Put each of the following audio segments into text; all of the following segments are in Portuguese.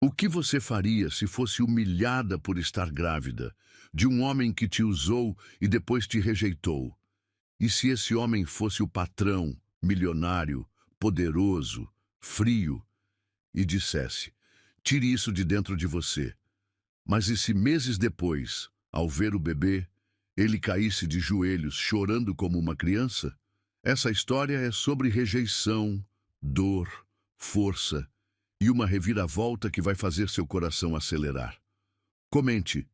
O que você faria se fosse humilhada por estar grávida, de um homem que te usou e depois te rejeitou? E se esse homem fosse o patrão, milionário, poderoso, frio, e dissesse: tire isso de dentro de você. Mas e se meses depois, ao ver o bebê, ele caísse de joelhos chorando como uma criança? Essa história é sobre rejeição, dor, força e uma reviravolta que vai fazer seu coração acelerar. Comente: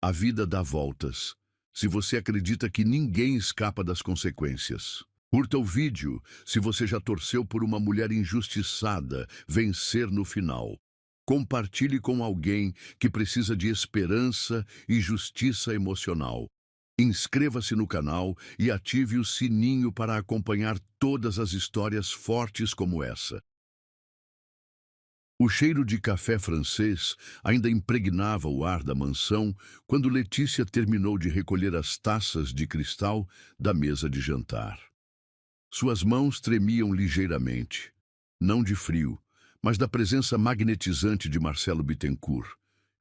a vida dá voltas. Se você acredita que ninguém escapa das consequências. Curta o vídeo se você já torceu por uma mulher injustiçada vencer no final. Compartilhe com alguém que precisa de esperança e justiça emocional. Inscreva-se no canal e ative o sininho para acompanhar todas as histórias fortes como essa. O cheiro de café francês ainda impregnava o ar da mansão quando Letícia terminou de recolher as taças de cristal da mesa de jantar. Suas mãos tremiam ligeiramente, não de frio, mas da presença magnetizante de Marcelo Bittencourt,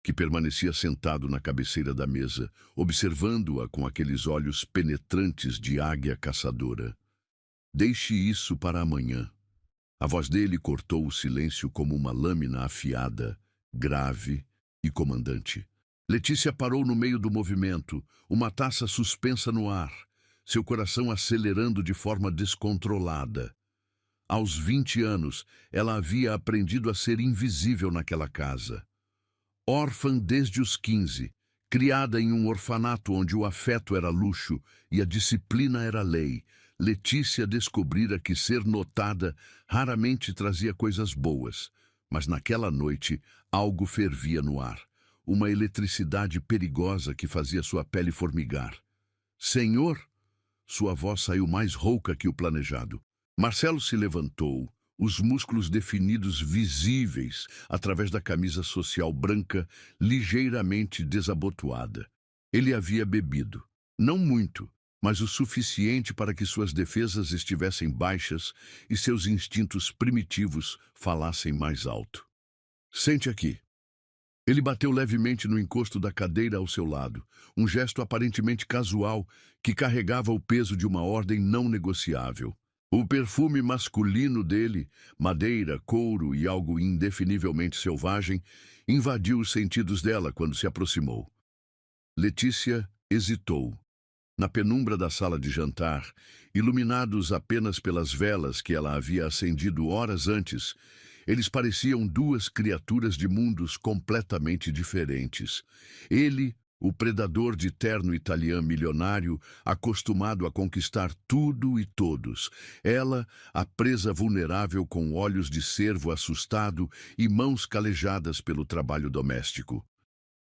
que permanecia sentado na cabeceira da mesa, observando-a com aqueles olhos penetrantes de águia caçadora. Deixe isso para amanhã. A voz dele cortou o silêncio como uma lâmina afiada, grave e comandante. Letícia parou no meio do movimento, uma taça suspensa no ar, seu coração acelerando de forma descontrolada. Aos 20 anos, ela havia aprendido a ser invisível naquela casa. Órfã desde os 15, criada em um orfanato onde o afeto era luxo e a disciplina era lei, Letícia descobrira que ser notada raramente trazia coisas boas, mas naquela noite algo fervia no ar, uma eletricidade perigosa que fazia sua pele formigar. Senhor? Sua voz saiu mais rouca que o planejado. Marcelo se levantou, os músculos definidos visíveis através da camisa social branca ligeiramente desabotoada. Ele havia bebido, não muito, mas o suficiente para que suas defesas estivessem baixas e seus instintos primitivos falassem mais alto. Sente aqui. Ele bateu levemente no encosto da cadeira ao seu lado, um gesto aparentemente casual que carregava o peso de uma ordem não negociável. O perfume masculino dele, madeira, couro e algo indefinivelmente selvagem, invadiu os sentidos dela quando se aproximou. Letícia hesitou. Na penumbra da sala de jantar, iluminados apenas pelas velas que ela havia acendido horas antes, eles pareciam duas criaturas de mundos completamente diferentes. Ele, o predador de terno italiano milionário, acostumado a conquistar tudo e todos. Ela, a presa vulnerável com olhos de cervo assustado e mãos calejadas pelo trabalho doméstico.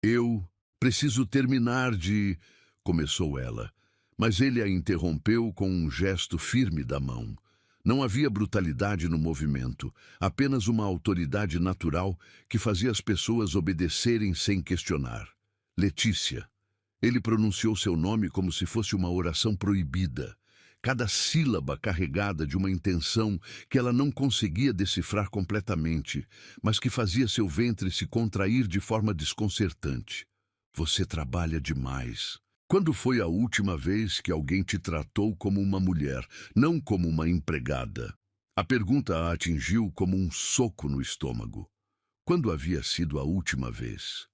Eu preciso terminar de... começou ela, mas ele a interrompeu com um gesto firme da mão. Não havia brutalidade no movimento, apenas uma autoridade natural que fazia as pessoas obedecerem sem questionar. Letícia. Ele pronunciou seu nome como se fosse uma oração proibida, cada sílaba carregada de uma intenção que ela não conseguia decifrar completamente, mas que fazia seu ventre se contrair de forma desconcertante. Você trabalha demais. Quando foi a última vez que alguém te tratou como uma mulher, não como uma empregada? A pergunta a atingiu como um soco no estômago. Quando havia sido a última vez?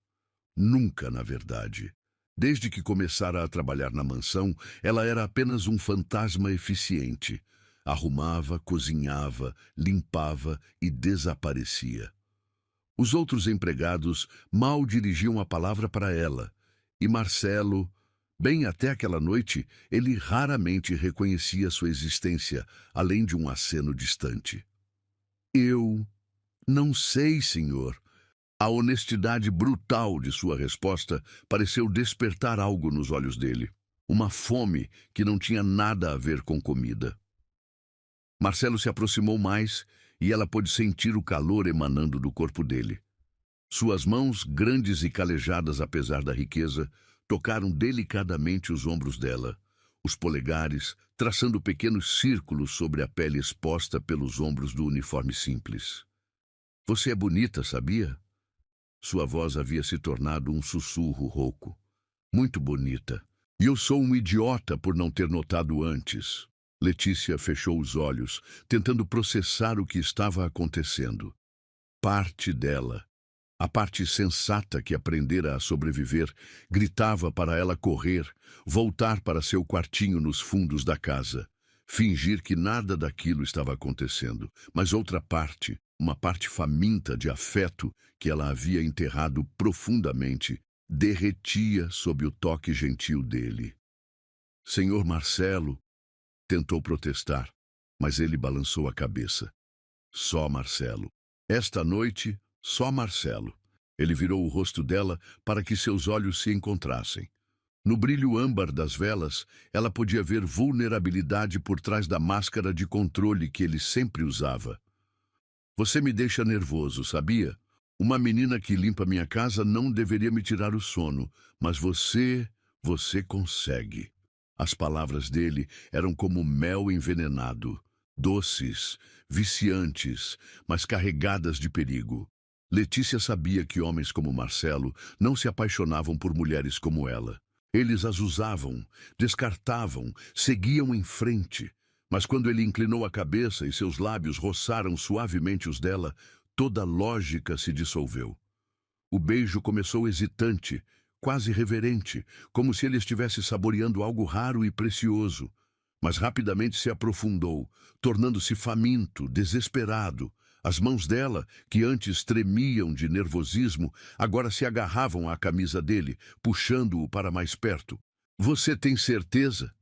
Nunca, na verdade. Desde que começara a trabalhar na mansão, ela era apenas um fantasma eficiente. Arrumava, cozinhava, limpava e desaparecia. Os outros empregados mal dirigiam a palavra para ela, e Marcelo... Bem até aquela noite, ele raramente reconhecia sua existência, além de um aceno distante. Eu não sei, senhor. A honestidade brutal de sua resposta pareceu despertar algo nos olhos dele. Uma fome que não tinha nada a ver com comida. Marcelo se aproximou mais e ela pôde sentir o calor emanando do corpo dele. Suas mãos, grandes e calejadas apesar da riqueza, tocaram delicadamente os ombros dela, os polegares traçando pequenos círculos sobre a pele exposta pelos ombros do uniforme simples. Você é bonita, sabia? Sua voz havia se tornado um sussurro rouco. Muito bonita. E eu sou um idiota por não ter notado antes. Letícia fechou os olhos, tentando processar o que estava acontecendo. Parte dela, a parte sensata que aprendera a sobreviver, gritava para ela correr, voltar para seu quartinho nos fundos da casa, fingir que nada daquilo estava acontecendo. Mas outra parte, uma parte faminta de afeto que ela havia enterrado profundamente, derretia sob o toque gentil dele. Senhor Marcelo, tentou protestar, mas ele balançou a cabeça. Só Marcelo. Esta noite, só Marcelo. Ele virou o rosto dela para que seus olhos se encontrassem. No brilho âmbar das velas, ela podia ver vulnerabilidade por trás da máscara de controle que ele sempre usava. Você me deixa nervoso, sabia? Uma menina que limpa minha casa não deveria me tirar o sono, mas você consegue. As palavras dele eram como mel envenenado, doces, viciantes, mas carregadas de perigo. Letícia sabia que homens como Marcelo não se apaixonavam por mulheres como ela. Eles as usavam, descartavam, seguiam em frente. Mas quando ele inclinou a cabeça e seus lábios roçaram suavemente os dela, toda lógica se dissolveu. O beijo começou hesitante, quase reverente, como se ele estivesse saboreando algo raro e precioso. Mas rapidamente se aprofundou, tornando-se faminto, desesperado. As mãos dela, que antes tremiam de nervosismo, agora se agarravam à camisa dele, puxando-o para mais perto. Você tem certeza?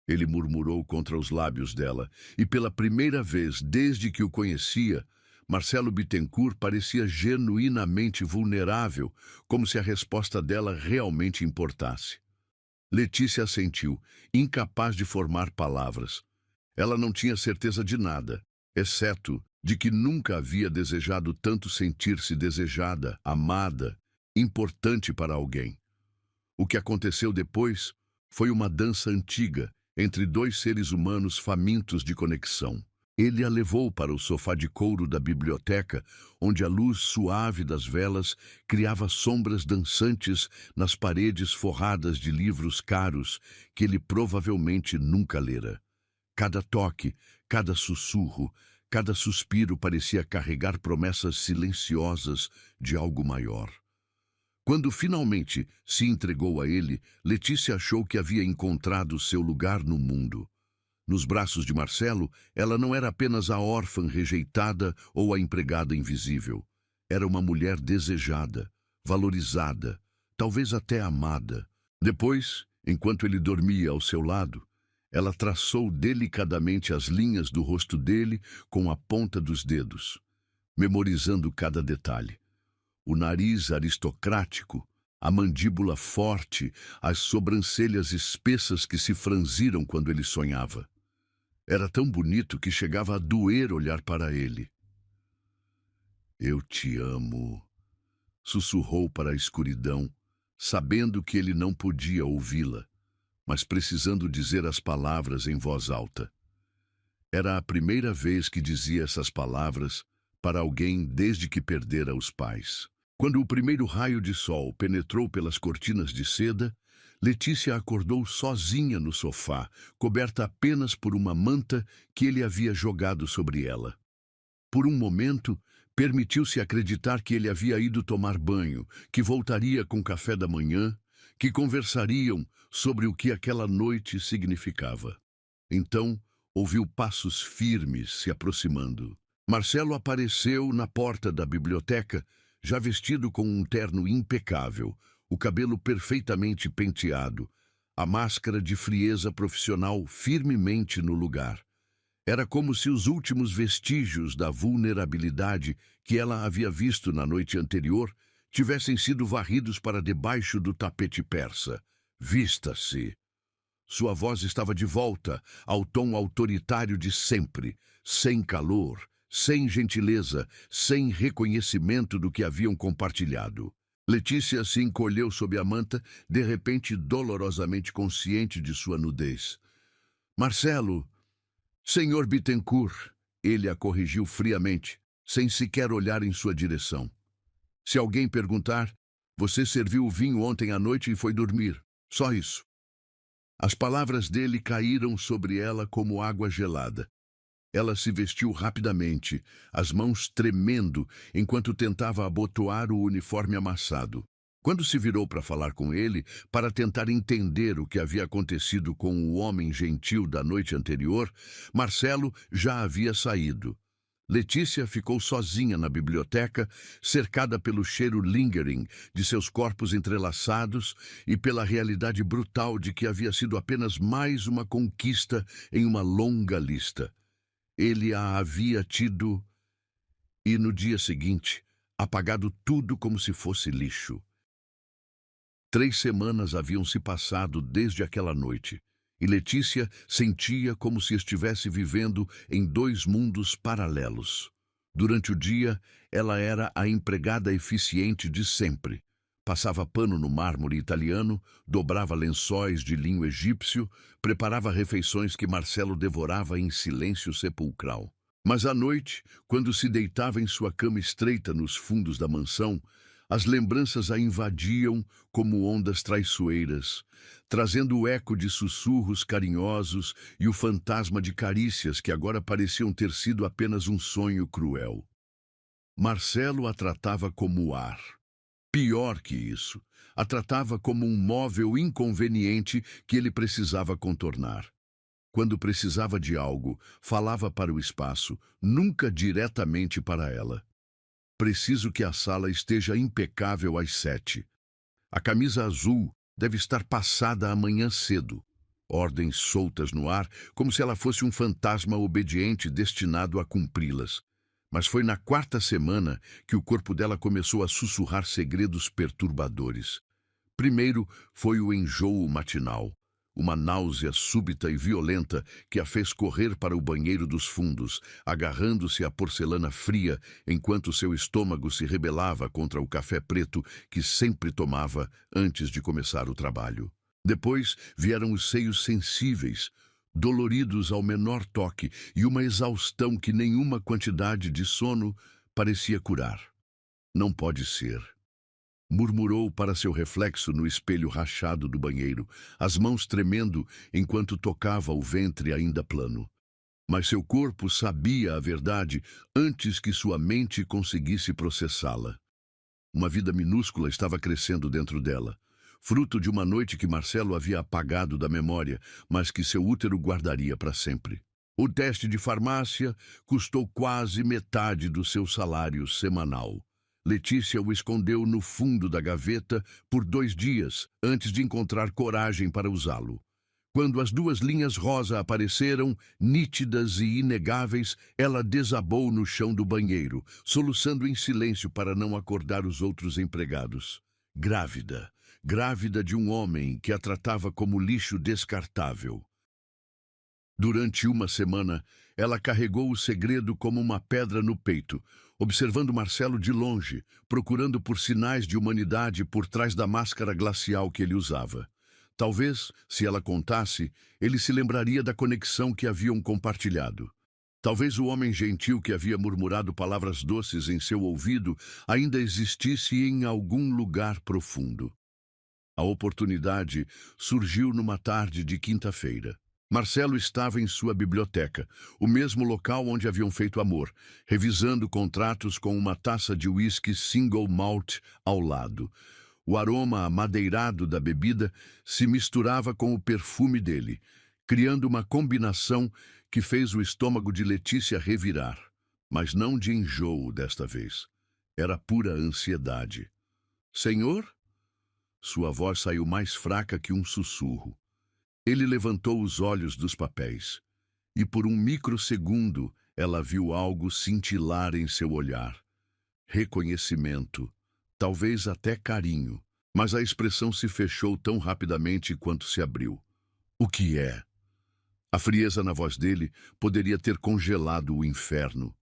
Ele murmurou contra os lábios dela, e pela primeira vez desde que o conhecia, Marcelo Bittencourt parecia genuinamente vulnerável, como se a resposta dela realmente importasse. Letícia assentiu, incapaz de formar palavras. Ela não tinha certeza de nada, exceto de que nunca havia desejado tanto sentir-se desejada, amada, importante para alguém. O que aconteceu depois foi uma dança antiga entre dois seres humanos famintos de conexão. Ele a levou para o sofá de couro da biblioteca, onde a luz suave das velas criava sombras dançantes nas paredes forradas de livros caros que ele provavelmente nunca lera. Cada toque, cada sussurro, cada suspiro parecia carregar promessas silenciosas de algo maior. Quando finalmente se entregou a ele, Letícia achou que havia encontrado seu lugar no mundo. Nos braços de Marcelo, ela não era apenas a órfã rejeitada ou a empregada invisível. Era uma mulher desejada, valorizada, talvez até amada. Depois, enquanto ele dormia ao seu lado, ela traçou delicadamente as linhas do rosto dele com a ponta dos dedos, memorizando cada detalhe. O nariz aristocrático, a mandíbula forte, as sobrancelhas espessas que se franziram quando ele sonhava. Era tão bonito que chegava a doer olhar para ele. Eu te amo, sussurrou para a escuridão, sabendo que ele não podia ouvi-la, mas precisando dizer as palavras em voz alta. Era a primeira vez que dizia essas palavras para alguém desde que perdera os pais. Quando o primeiro raio de sol penetrou pelas cortinas de seda, Letícia acordou sozinha no sofá, coberta apenas por uma manta que ele havia jogado sobre ela. Por um momento, permitiu-se acreditar que ele havia ido tomar banho, que voltaria com café da manhã, que conversariam sobre o que aquela noite significava. Então, ouviu passos firmes se aproximando. Marcelo apareceu na porta da biblioteca, já vestido com um terno impecável, o cabelo perfeitamente penteado, a máscara de frieza profissional firmemente no lugar. Era como se os últimos vestígios da vulnerabilidade que ela havia visto na noite anterior tivessem sido varridos para debaixo do tapete persa. Vista-se. Sua voz estava de volta ao tom autoritário de sempre, sem calor, sem gentileza, sem reconhecimento do que haviam compartilhado. Letícia se encolheu sob a manta, de repente dolorosamente consciente de sua nudez. Marcelo, Senhor Bittencourt, ele a corrigiu friamente, sem sequer olhar em sua direção. Se alguém perguntar, você serviu o vinho ontem à noite e foi dormir. Só isso. As palavras dele caíram sobre ela como água gelada. Ela se vestiu rapidamente, as mãos tremendo, enquanto tentava abotoar o uniforme amassado. Quando se virou para falar com ele, para tentar entender o que havia acontecido com o homem gentil da noite anterior, Marcelo já havia saído. Letícia ficou sozinha na biblioteca, cercada pelo cheiro lingering de seus corpos entrelaçados e pela realidade brutal de que havia sido apenas mais uma conquista em uma longa lista. Ele a havia tido e, no dia seguinte, apagado tudo como se fosse lixo. 3 semanas haviam se passado desde aquela noite, e Letícia sentia como se estivesse vivendo em 2 mundos paralelos. Durante o dia, ela era a empregada eficiente de sempre. Passava pano no mármore italiano, dobrava lençóis de linho egípcio, preparava refeições que Marcelo devorava em silêncio sepulcral. Mas à noite, quando se deitava em sua cama estreita nos fundos da mansão, as lembranças a invadiam como ondas traiçoeiras, trazendo o eco de sussurros carinhosos e o fantasma de carícias que agora pareciam ter sido apenas um sonho cruel. Marcelo a tratava como ar. Pior que isso, a tratava como um móvel inconveniente que ele precisava contornar. Quando precisava de algo, falava para o espaço, nunca diretamente para ela. Preciso que a sala esteja impecável às 7. A camisa azul deve estar passada amanhã cedo. Ordens soltas no ar, como se ela fosse um fantasma obediente destinado a cumpri-las. Mas foi na 4ª semana que o corpo dela começou a sussurrar segredos perturbadores. Primeiro foi o enjoo matinal. Uma náusea súbita e violenta que a fez correr para o banheiro dos fundos, agarrando-se à porcelana fria enquanto seu estômago se rebelava contra o café preto que sempre tomava antes de começar o trabalho. Depois vieram os seios sensíveis, doloridos ao menor toque, e uma exaustão que nenhuma quantidade de sono parecia curar. Não pode ser. Murmurou para seu reflexo no espelho rachado do banheiro, as mãos tremendo enquanto tocava o ventre ainda plano. Mas seu corpo sabia a verdade antes que sua mente conseguisse processá-la. Uma vida minúscula estava crescendo dentro dela, fruto de uma noite que Marcelo havia apagado da memória, mas que seu útero guardaria para sempre. O teste de farmácia custou quase metade do seu salário semanal. Letícia o escondeu no fundo da gaveta por 2 dias, antes de encontrar coragem para usá-lo. Quando as 2 linhas rosa apareceram, nítidas e inegáveis, ela desabou no chão do banheiro, soluçando em silêncio para não acordar os outros empregados. Grávida. Grávida de um homem que a tratava como lixo descartável. Durante 1 semana, ela carregou o segredo como uma pedra no peito, observando Marcelo de longe, procurando por sinais de humanidade por trás da máscara glacial que ele usava. Talvez, se ela contasse, ele se lembraria da conexão que haviam compartilhado. Talvez o homem gentil que havia murmurado palavras doces em seu ouvido ainda existisse em algum lugar profundo. A oportunidade surgiu numa tarde de quinta-feira. Marcelo estava em sua biblioteca, o mesmo local onde haviam feito amor, revisando contratos com uma taça de uísque single malt ao lado. O aroma amadeirado da bebida se misturava com o perfume dele, criando uma combinação que fez o estômago de Letícia revirar. Mas não de enjoo desta vez. Era pura ansiedade. Senhor? Sua voz saiu mais fraca que um sussurro. Ele levantou os olhos dos papéis, e por um microsegundo ela viu algo cintilar em seu olhar. Reconhecimento, talvez até carinho, mas a expressão se fechou tão rapidamente quanto se abriu. O que é? A frieza na voz dele poderia ter congelado o inferno.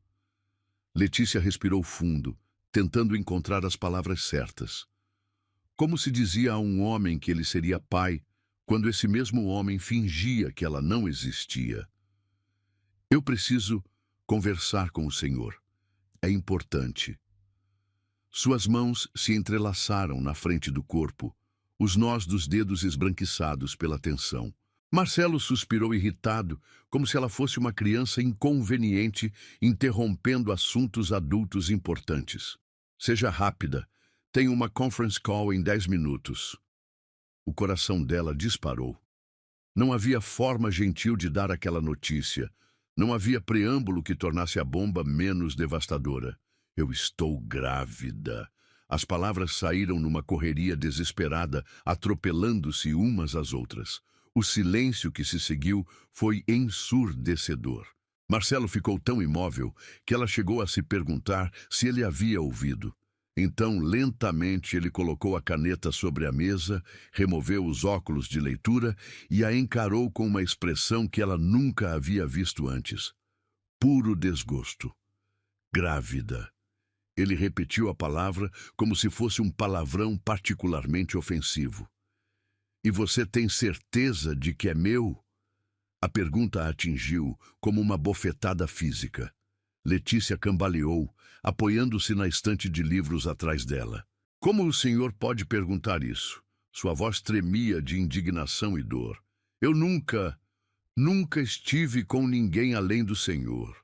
Letícia respirou fundo, tentando encontrar as palavras certas. Como se dizia a um homem que ele seria pai, quando esse mesmo homem fingia que ela não existia. Eu preciso conversar com o Senhor. É importante. Suas mãos se entrelaçaram na frente do corpo, os nós dos dedos esbranquiçados pela tensão. Marcelo suspirou irritado, como se ela fosse uma criança inconveniente interrompendo assuntos adultos importantes. Seja rápida. Tenho uma conference call em 10 minutos. O coração dela disparou. Não havia forma gentil de dar aquela notícia. Não havia preâmbulo que tornasse a bomba menos devastadora. Eu estou grávida. As palavras saíram numa correria desesperada, atropelando-se umas às outras. O silêncio que se seguiu foi ensurdecedor. Marcelo ficou tão imóvel que ela chegou a se perguntar se ele havia ouvido. Então, lentamente, ele colocou a caneta sobre a mesa, removeu os óculos de leitura e a encarou com uma expressão que ela nunca havia visto antes. Puro desgosto. Grávida. Ele repetiu a palavra como se fosse um palavrão particularmente ofensivo. E você tem certeza de que é meu? A pergunta a atingiu como uma bofetada física. Letícia cambaleou, apoiando-se na estante de livros atrás dela. Como o senhor pode perguntar isso? Sua voz tremia de indignação e dor. Eu nunca estive com ninguém além do senhor.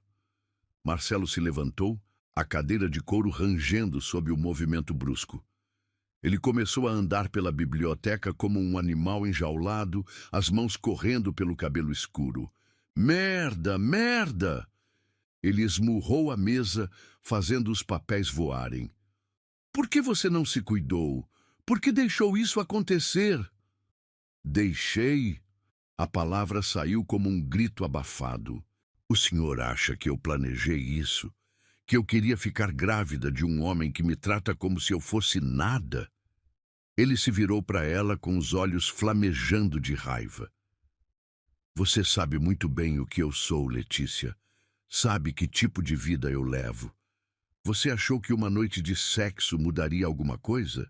Marcelo se levantou, a cadeira de couro rangendo sob o movimento brusco. Ele começou a andar pela biblioteca como um animal enjaulado, as mãos correndo pelo cabelo escuro. Merda! Merda! Ele esmurrou a mesa, fazendo os papéis voarem. Por que você não se cuidou? Por que deixou isso acontecer? Deixei? A palavra saiu como um grito abafado. O senhor acha que eu planejei isso? Que eu queria ficar grávida de um homem que me trata como se eu fosse nada? Ele se virou para ela com os olhos flamejando de raiva. Você sabe muito bem o que eu sou, Letícia. Sabe que tipo de vida eu levo. Você achou que uma noite de sexo mudaria alguma coisa?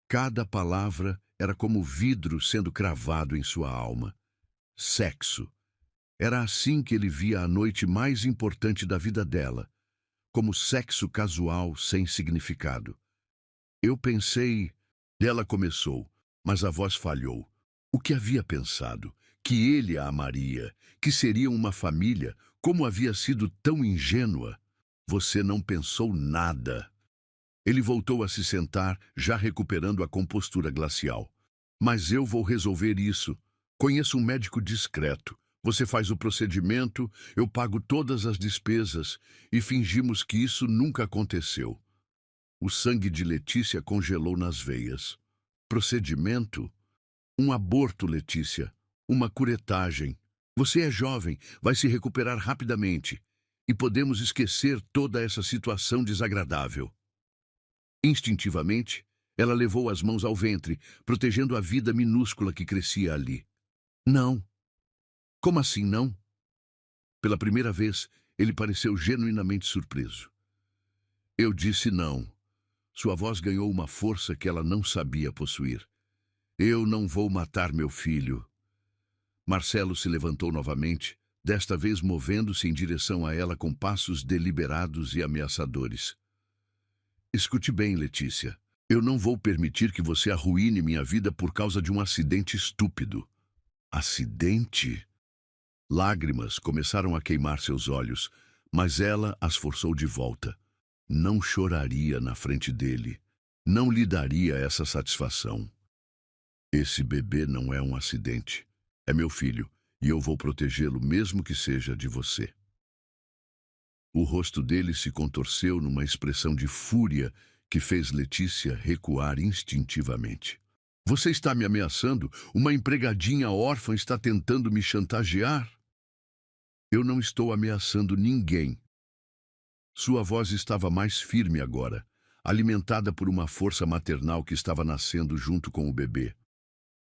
Cada palavra era como vidro sendo cravado em sua alma. Sexo. Era assim que ele via a noite mais importante da vida dela, como sexo casual sem significado. Eu pensei... Ela começou, mas a voz falhou. O que havia pensado? Que ele a amaria, que seriam uma família, como havia sido tão ingênua. Você não pensou nada. Ele voltou a se sentar, já recuperando a compostura glacial. Mas eu vou resolver isso. Conheço um médico discreto. Você faz o procedimento, eu pago todas as despesas e fingimos que isso nunca aconteceu. O sangue de Letícia congelou nas veias. Procedimento? Um aborto, Letícia. Uma curetagem. Você é jovem, vai se recuperar rapidamente. E podemos esquecer toda essa situação desagradável. Instintivamente, ela levou as mãos ao ventre, protegendo a vida minúscula que crescia ali. Não. Como assim não? Pela primeira vez, ele pareceu genuinamente surpreso. Eu disse não. Sua voz ganhou uma força que ela não sabia possuir. Eu não vou matar meu filho. Marcelo se levantou novamente, desta vez movendo-se em direção a ela com passos deliberados e ameaçadores. Escute bem, Letícia. Eu não vou permitir que você arruine minha vida por causa de um acidente estúpido. Acidente? Lágrimas começaram a queimar seus olhos, mas ela as forçou de volta. Não choraria na frente dele. Não lhe daria essa satisfação. Esse bebê não é um acidente. É meu filho, e eu vou protegê-lo mesmo que seja de você. O rosto dele se contorceu numa expressão de fúria que fez Letícia recuar instintivamente. Você está me ameaçando? Uma empregadinha órfã está tentando me chantagear? Eu não estou ameaçando ninguém. Sua voz estava mais firme agora, alimentada por uma força maternal que estava nascendo junto com o bebê.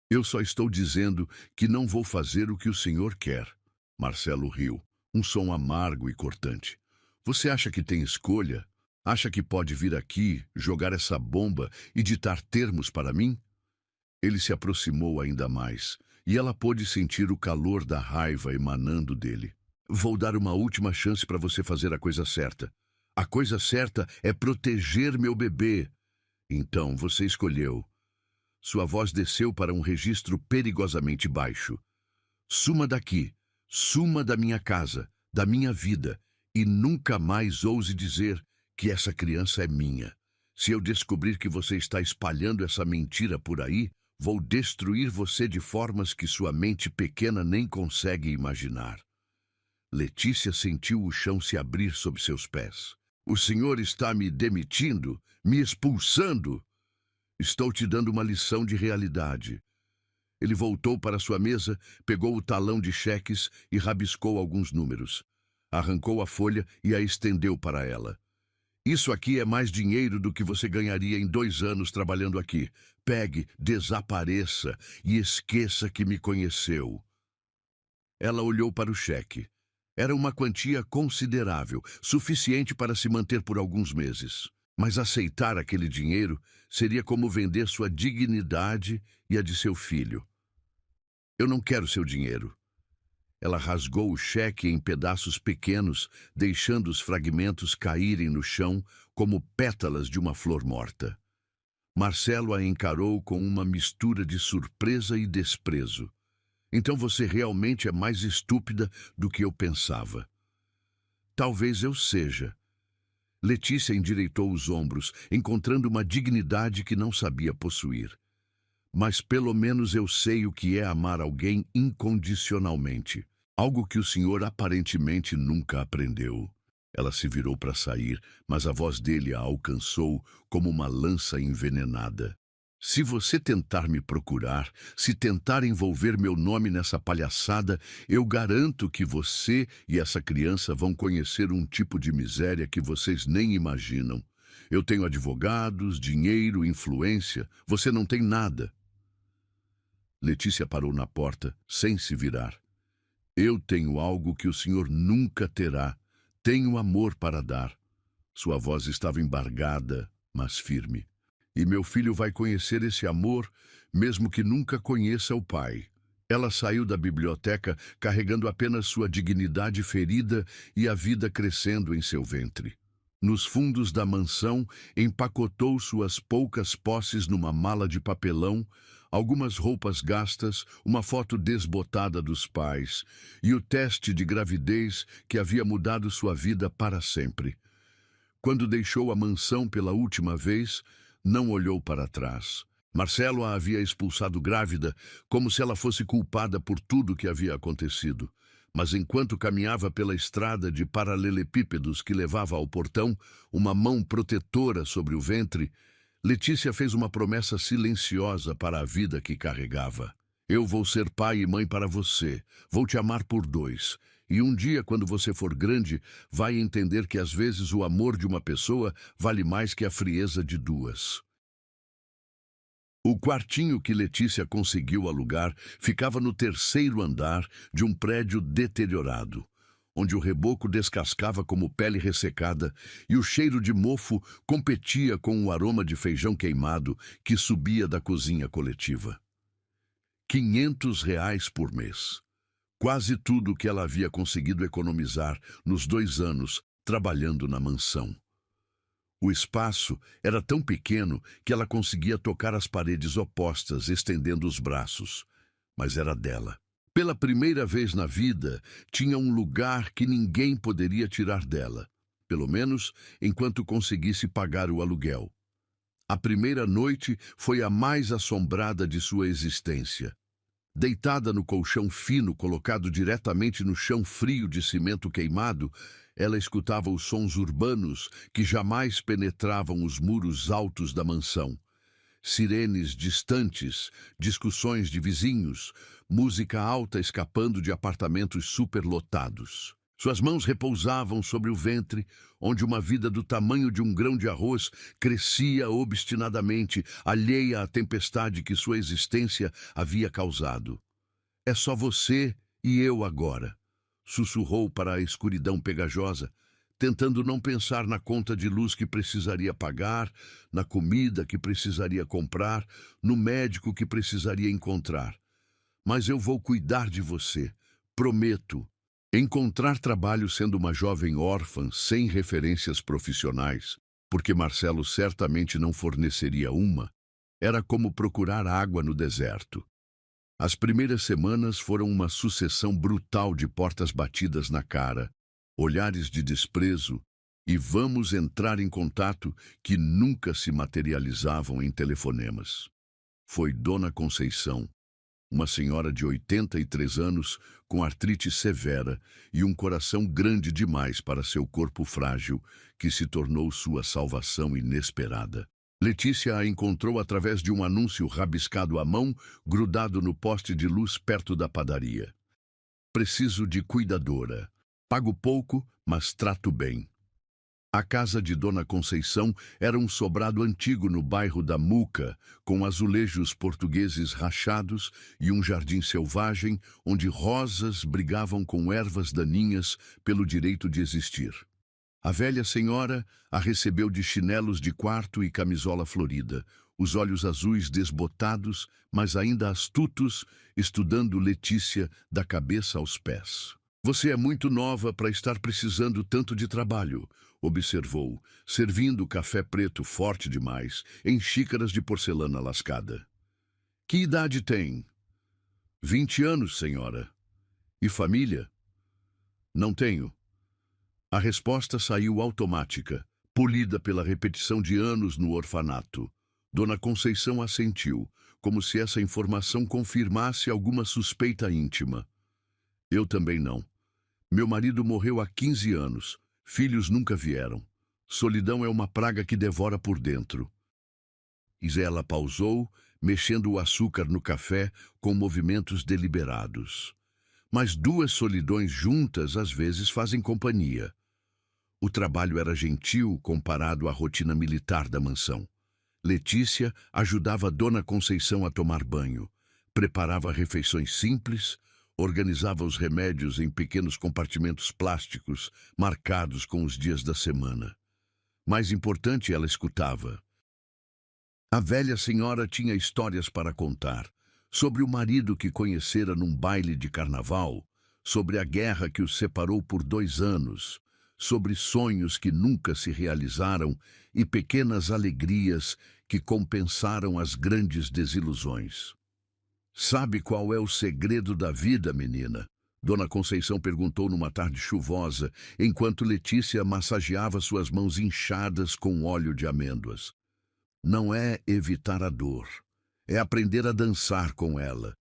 Eu só estou dizendo que não vou fazer o que o senhor quer. Marcelo riu, um som amargo e cortante. Você acha que tem escolha? Acha que pode vir aqui, jogar essa bomba e ditar termos para mim? Ele se aproximou ainda mais, e ela pôde sentir o calor da raiva emanando dele. Vou dar uma última chance para você fazer a coisa certa. A coisa certa é proteger meu bebê. Então você escolheu. Sua voz desceu para um registro perigosamente baixo. Suma daqui, suma da minha casa, da minha vida, e nunca mais ouse dizer que essa criança é minha. Se eu descobrir que você está espalhando essa mentira por aí, vou destruir você de formas que sua mente pequena nem consegue imaginar. Letícia sentiu o chão se abrir sob seus pés. O senhor está me demitindo, me expulsando. Estou te dando uma lição de realidade. Ele voltou para sua mesa, pegou o talão de cheques e rabiscou alguns números. Arrancou a folha e a estendeu para ela. Isso aqui é mais dinheiro do que você ganharia em 2 anos trabalhando aqui. Pegue, desapareça e esqueça que me conheceu. Ela olhou para o cheque. Era uma quantia considerável, suficiente para se manter por alguns meses. Mas aceitar aquele dinheiro seria como vender sua dignidade e a de seu filho. Eu não quero seu dinheiro. Ela rasgou o cheque em pedaços pequenos, deixando os fragmentos caírem no chão como pétalas de uma flor morta. Marcelo a encarou com uma mistura de surpresa e desprezo. Então você realmente é mais estúpida do que eu pensava. Talvez eu seja. Letícia endireitou os ombros, encontrando uma dignidade que não sabia possuir. Mas pelo menos eu sei o que é amar alguém incondicionalmente. Algo que o senhor aparentemente nunca aprendeu. Ela se virou para sair, mas a voz dele a alcançou como uma lança envenenada. Se você tentar me procurar, se tentar envolver meu nome nessa palhaçada, eu garanto que você e essa criança vão conhecer um tipo de miséria que vocês nem imaginam. Eu tenho advogados, dinheiro, influência. Você não tem nada. Letícia parou na porta, sem se virar. Eu tenho algo que o senhor nunca terá. Tenho amor para dar. Sua voz estava embargada, mas firme. E meu filho vai conhecer esse amor, mesmo que nunca conheça o pai. Ela saiu da biblioteca carregando apenas sua dignidade ferida e a vida crescendo em seu ventre. Nos fundos da mansão, empacotou suas poucas posses numa mala de papelão, algumas roupas gastas, uma foto desbotada dos pais e o teste de gravidez que havia mudado sua vida para sempre. Quando deixou a mansão pela última vez, não olhou para trás. Marcelo a havia expulsado grávida, como se ela fosse culpada por tudo que havia acontecido. Mas enquanto caminhava pela estrada de paralelepípedos que levava ao portão, uma mão protetora sobre o ventre, Letícia fez uma promessa silenciosa para a vida que carregava. Eu vou ser pai e mãe para você. Vou te amar por 2. E um dia, quando você for grande, vai entender que às vezes o amor de uma pessoa vale mais que a frieza de 2. O quartinho que Letícia conseguiu alugar ficava no 3º andar de um prédio deteriorado, onde o reboco descascava como pele ressecada e o cheiro de mofo competia com o aroma de feijão queimado que subia da cozinha coletiva. R$ 500 por mês. Quase tudo o que ela havia conseguido economizar nos 2 anos trabalhando na mansão. O espaço era tão pequeno que ela conseguia tocar as paredes opostas, estendendo os braços. Mas era dela. Pela primeira vez na vida, tinha um lugar que ninguém poderia tirar dela, pelo menos enquanto conseguisse pagar o aluguel. A primeira noite foi a mais assombrada de sua existência. Deitada no colchão fino colocado diretamente no chão frio de cimento queimado, ela escutava os sons urbanos que jamais penetravam os muros altos da mansão. Sirenes distantes, discussões de vizinhos, música alta escapando de apartamentos superlotados. Suas mãos repousavam sobre o ventre, onde uma vida do tamanho de um grão de arroz crescia obstinadamente, alheia à tempestade que sua existência havia causado. É só você e eu agora, sussurrou para a escuridão pegajosa, tentando não pensar na conta de luz que precisaria pagar, na comida que precisaria comprar, no médico que precisaria encontrar. Mas eu vou cuidar de você, prometo. Encontrar trabalho sendo uma jovem órfã sem referências profissionais, porque Marcelo certamente não forneceria uma, era como procurar água no deserto. As primeiras semanas foram uma sucessão brutal de portas batidas na cara, olhares de desprezo e vamos entrar em contato que nunca se materializavam em telefonemas. Foi Dona Conceição, uma senhora de 83 anos, com artrite severa e um coração grande demais para seu corpo frágil, que se tornou sua salvação inesperada. Letícia a encontrou através de um anúncio rabiscado à mão, grudado no poste de luz perto da padaria. Preciso de cuidadora. Pago pouco, mas trato bem. A casa de Dona Conceição era um sobrado antigo no bairro da Muca, com azulejos portugueses rachados e um jardim selvagem onde rosas brigavam com ervas daninhas pelo direito de existir. A velha senhora a recebeu de chinelos de quarto e camisola florida, os olhos azuis desbotados, mas ainda astutos, estudando Letícia da cabeça aos pés. Você é muito nova para estar precisando tanto de trabalho, observou, servindo café preto forte demais, em xícaras de porcelana lascada. Que idade tem? 20 anos, senhora. E família? Não tenho. A resposta saiu automática, polida pela repetição de anos no orfanato. Dona Conceição assentiu, como se essa informação confirmasse alguma suspeita íntima. Eu também não. Meu marido morreu há 15 anos. Filhos nunca vieram. Solidão é uma praga que devora por dentro. Isela pausou, mexendo o açúcar no café com movimentos deliberados. Mas duas solidões juntas às vezes fazem companhia. O trabalho era gentil comparado à rotina militar da mansão. Letícia ajudava Dona Conceição a tomar banho, preparava refeições simples, organizava os remédios em pequenos compartimentos plásticos, marcados com os dias da semana. Mais importante, ela escutava. A velha senhora tinha histórias para contar, sobre o marido que conhecera num baile de carnaval, sobre a guerra que os separou por 2 anos, sobre sonhos que nunca se realizaram e pequenas alegrias que compensaram as grandes desilusões. Sabe qual é o segredo da vida, menina? Dona Conceição perguntou numa tarde chuvosa, enquanto Letícia massageava suas mãos inchadas com óleo de amêndoas. Não é evitar a dor, é aprender a dançar com ela.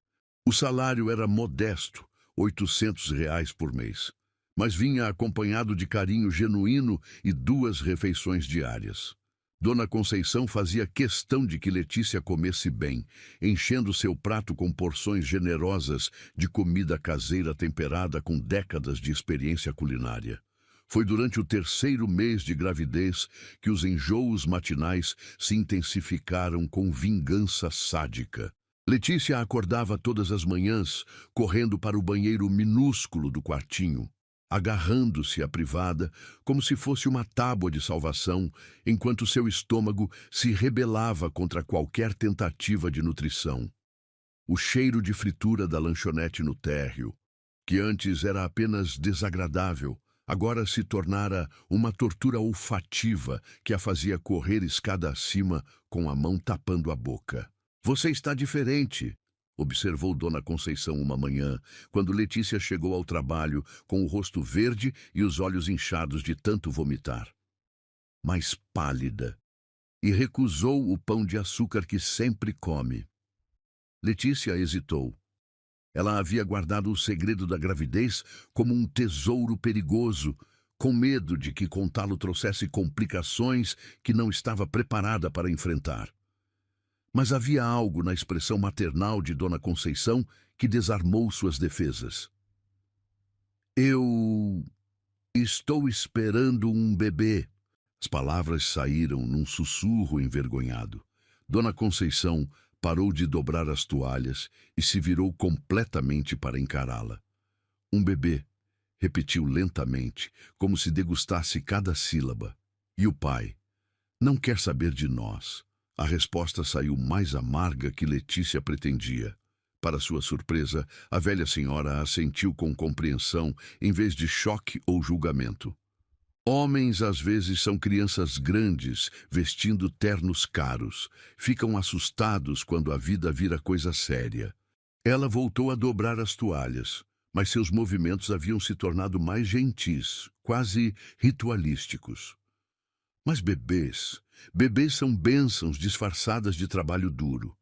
O salário era modesto, R$ 800 por mês, mas vinha acompanhado de carinho genuíno e 2 refeições diárias. Dona Conceição fazia questão de que Letícia comesse bem, enchendo seu prato com porções generosas de comida caseira temperada com décadas de experiência culinária. Foi durante o 3º mês de gravidez que os enjoos matinais se intensificaram com vingança sádica. Letícia acordava todas as manhãs, correndo para o banheiro minúsculo do quartinho, agarrando-se à privada como se fosse uma tábua de salvação, enquanto seu estômago se rebelava contra qualquer tentativa de nutrição. O cheiro de fritura da lanchonete no térreo, que antes era apenas desagradável, agora se tornara uma tortura olfativa que a fazia correr escada acima com a mão tapando a boca. Você está diferente, observou Dona Conceição uma manhã, quando Letícia chegou ao trabalho com o rosto verde e os olhos inchados de tanto vomitar. Mais pálida, e recusou o pão de açúcar que sempre come. Letícia hesitou. Ela havia guardado o segredo da gravidez como um tesouro perigoso, com medo de que contá-lo trouxesse complicações que não estava preparada para enfrentar. Mas havia algo na expressão maternal de Dona Conceição que desarmou suas defesas. Eu estou esperando um bebê. As palavras saíram num sussurro envergonhado. Dona Conceição parou de dobrar as toalhas e se virou completamente para encará-la. Um bebê, repetiu lentamente, como se degustasse cada sílaba. E o pai? Não quer saber de nós. A resposta saiu mais amarga que Letícia pretendia. Para sua surpresa, a velha senhora assentiu com compreensão, em vez de choque ou julgamento. Homens às vezes são crianças grandes, vestindo ternos caros. Ficam assustados quando a vida vira coisa séria. Ela voltou a dobrar as toalhas, mas seus movimentos haviam se tornado mais gentis, quase ritualísticos. Mas bebês são bênçãos disfarçadas de trabalho duro.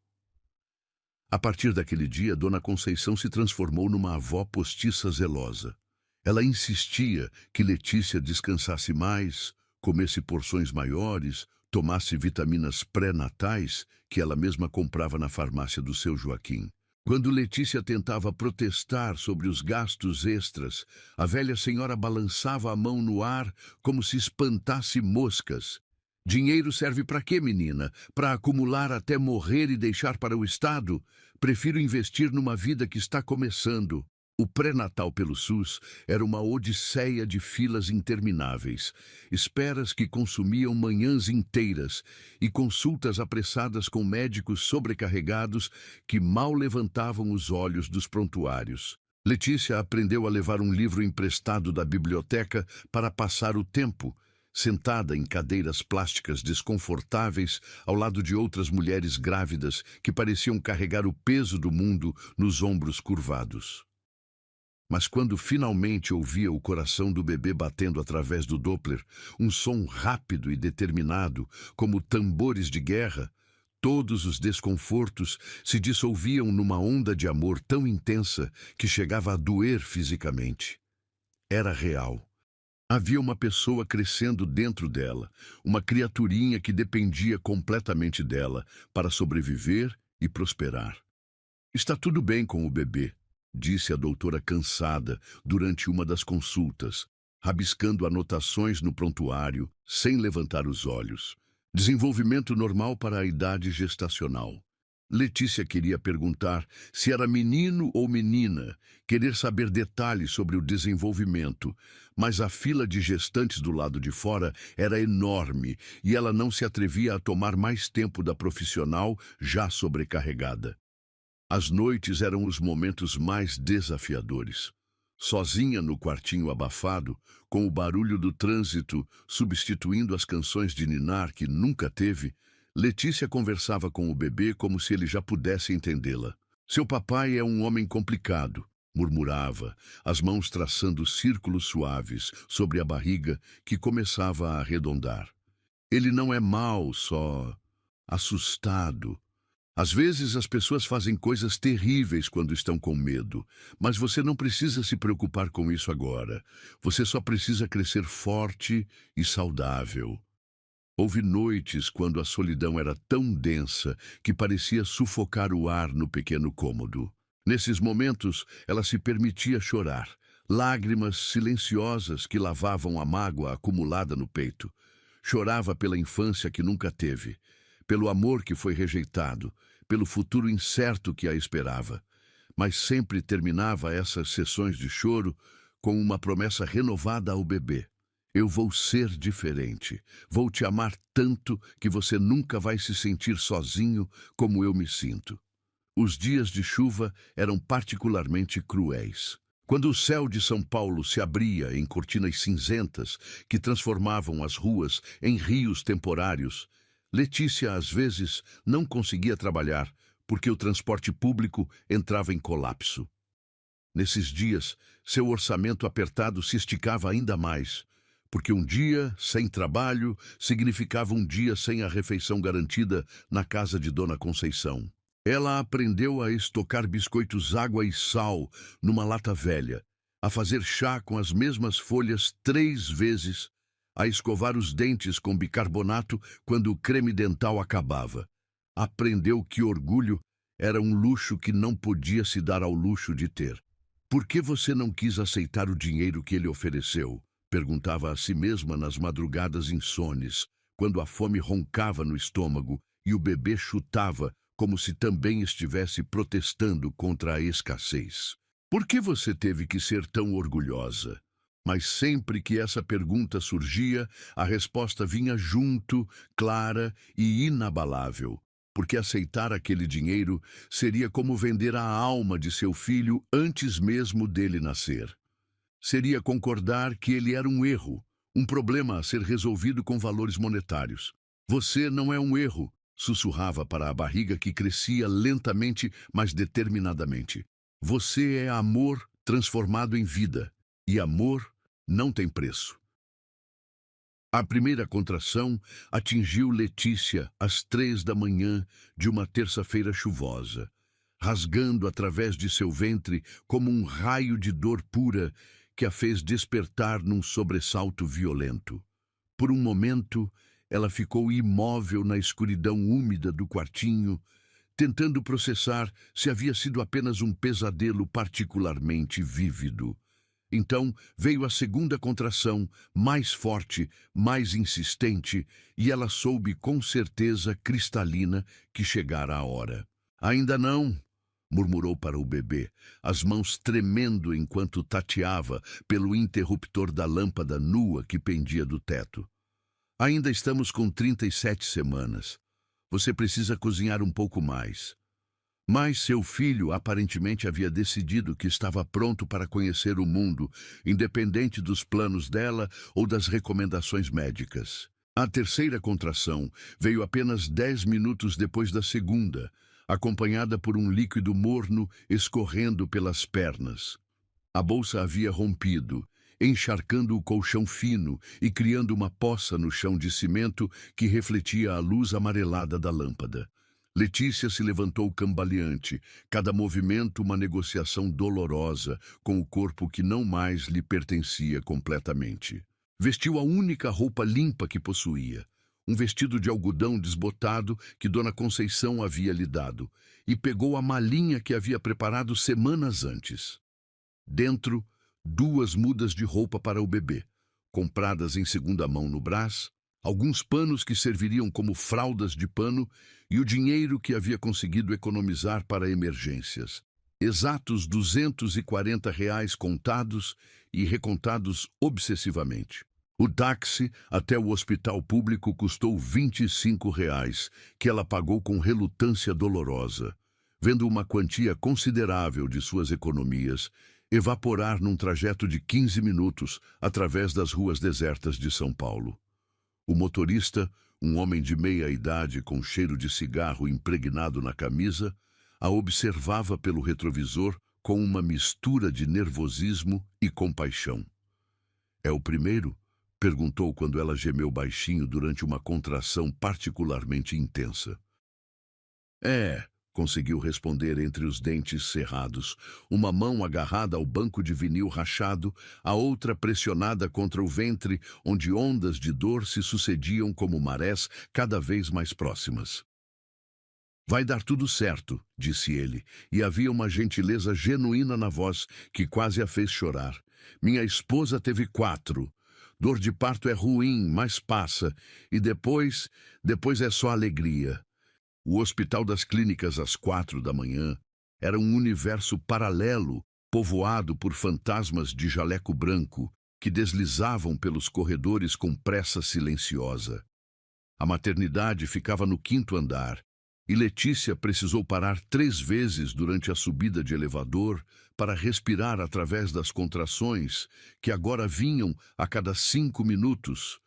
A partir daquele dia, Dona Conceição se transformou numa avó postiça zelosa. Ela insistia que Letícia descansasse mais, comesse porções maiores, tomasse vitaminas pré-natais que ela mesma comprava na farmácia do seu Joaquim. Quando Letícia tentava protestar sobre os gastos extras, a velha senhora balançava a mão no ar como se espantasse moscas. Dinheiro serve para quê, menina? Para acumular até morrer e deixar para o Estado? Prefiro investir numa vida que está começando. O pré-natal pelo SUS era uma odisseia de filas intermináveis, esperas que consumiam manhãs inteiras e consultas apressadas com médicos sobrecarregados que mal levantavam os olhos dos prontuários. Letícia aprendeu a levar um livro emprestado da biblioteca para passar o tempo, sentada em cadeiras plásticas desconfortáveis ao lado de outras mulheres grávidas que pareciam carregar o peso do mundo nos ombros curvados. Mas quando finalmente ouvia o coração do bebê batendo através do Doppler, um som rápido e determinado, como tambores de guerra, todos os desconfortos se dissolviam numa onda de amor tão intensa que chegava a doer fisicamente. Era real. Havia uma pessoa crescendo dentro dela, uma criaturinha que dependia completamente dela para sobreviver e prosperar. Está tudo bem com o bebê, disse a doutora cansada durante uma das consultas, rabiscando anotações no prontuário, sem levantar os olhos. Desenvolvimento normal para a idade gestacional. Letícia queria perguntar se era menino ou menina, querer saber detalhes sobre o desenvolvimento, mas a fila de gestantes do lado de fora era enorme e ela não se atrevia a tomar mais tempo da profissional já sobrecarregada. As noites eram os momentos mais desafiadores. Sozinha no quartinho abafado, com o barulho do trânsito substituindo as canções de ninar que nunca teve, Letícia conversava com o bebê como se ele já pudesse entendê-la. Seu papai é um homem complicado, murmurava, as mãos traçando círculos suaves sobre a barriga que começava a arredondar. Ele não é mau, só assustado. Às vezes as pessoas fazem coisas terríveis quando estão com medo, mas você não precisa se preocupar com isso agora. Você só precisa crescer forte e saudável. Houve noites quando a solidão era tão densa que parecia sufocar o ar no pequeno cômodo. Nesses momentos, ela se permitia chorar, lágrimas silenciosas que lavavam a mágoa acumulada no peito. Chorava pela infância que nunca teve, pelo amor que foi rejeitado, pelo futuro incerto que a esperava. Mas sempre terminava essas sessões de choro com uma promessa renovada ao bebê. Eu vou ser diferente. Vou te amar tanto que você nunca vai se sentir sozinho como eu me sinto. Os dias de chuva eram particularmente cruéis. Quando o céu de São Paulo se abria em cortinas cinzentas que transformavam as ruas em rios temporários, Letícia, às vezes, não conseguia trabalhar porque o transporte público entrava em colapso. Nesses dias, seu orçamento apertado se esticava ainda mais, porque um dia sem trabalho significava um dia sem a refeição garantida na casa de Dona Conceição. Ela aprendeu a estocar biscoitos água e sal numa lata velha, a fazer chá com as mesmas folhas 3 vezes, a escovar os dentes com bicarbonato quando o creme dental acabava. Aprendeu que orgulho era um luxo que não podia se dar ao luxo de ter. Por que você não quis aceitar o dinheiro que ele ofereceu? Perguntava a si mesma nas madrugadas insones, quando a fome roncava no estômago e o bebê chutava como se também estivesse protestando contra a escassez. Por que você teve que ser tão orgulhosa? Mas sempre que essa pergunta surgia, a resposta vinha junto, clara e inabalável. porque aceitar aquele dinheiro seria como vender a alma de seu filho antes mesmo dele nascer. Seria concordar que ele era um erro, um problema a ser resolvido com valores monetários. Você não é um erro, sussurrava para a barriga que crescia lentamente, mas determinadamente. Você é amor transformado em vida, e amor não tem preço. A primeira contração atingiu Letícia às 3 da manhã de uma terça-feira chuvosa, rasgando através de seu ventre como um raio de dor pura que a fez despertar num sobressalto violento. Por um momento, ela ficou imóvel na escuridão úmida do quartinho, tentando processar se havia sido apenas um pesadelo particularmente vívido. Então veio a segunda contração, mais forte, mais insistente, e ela soube com certeza cristalina que chegara a hora. Ainda não, murmurou para o bebê, as mãos tremendo enquanto tateava pelo interruptor da lâmpada nua que pendia do teto. Ainda estamos com 37 semanas. Você precisa cozinhar um pouco mais. Mas seu filho aparentemente havia decidido que estava pronto para conhecer o mundo, independente dos planos dela ou das recomendações médicas. A terceira contração veio apenas 10 minutos depois da segunda, acompanhada por um líquido morno escorrendo pelas pernas. A bolsa havia rompido, encharcando o colchão fino e criando uma poça no chão de cimento que refletia a luz amarelada da lâmpada. Letícia se levantou cambaleante, cada movimento uma negociação dolorosa com o corpo que não mais lhe pertencia completamente. Vestiu a única roupa limpa que possuía, um vestido de algodão desbotado que Dona Conceição havia lhe dado, e pegou a malinha que havia preparado semanas antes. Dentro, 2 mudas de roupa para o bebê, compradas em segunda mão no Brás, alguns panos que serviriam como fraldas de pano e o dinheiro que havia conseguido economizar para emergências. Exatos R$ 240 contados e recontados obsessivamente. O táxi até o hospital público custou R$ 25, que ela pagou com relutância dolorosa, vendo uma quantia considerável de suas economias evaporar num trajeto de 15 minutos através das ruas desertas de São Paulo. O motorista, um homem de meia idade com cheiro de cigarro impregnado na camisa, a observava pelo retrovisor com uma mistura de nervosismo e compaixão. "É o primeiro?" perguntou quando ela gemeu baixinho durante uma contração particularmente intensa. "É", conseguiu responder entre os dentes cerrados, uma mão agarrada ao banco de vinil rachado, a outra pressionada contra o ventre, onde ondas de dor se sucediam como marés cada vez mais próximas. "Vai dar tudo certo", disse ele, e havia uma gentileza genuína na voz que quase a fez chorar. "Minha esposa teve 4. Dor de parto é ruim, mas passa, e depois é só alegria." O Hospital das Clínicas às 4 da manhã era um universo paralelo, povoado por fantasmas de jaleco branco que deslizavam pelos corredores com pressa silenciosa. A maternidade ficava no 5º andar, e Letícia precisou parar 3 vezes durante a subida de elevador para respirar através das contrações que agora vinham a cada 5 minutos,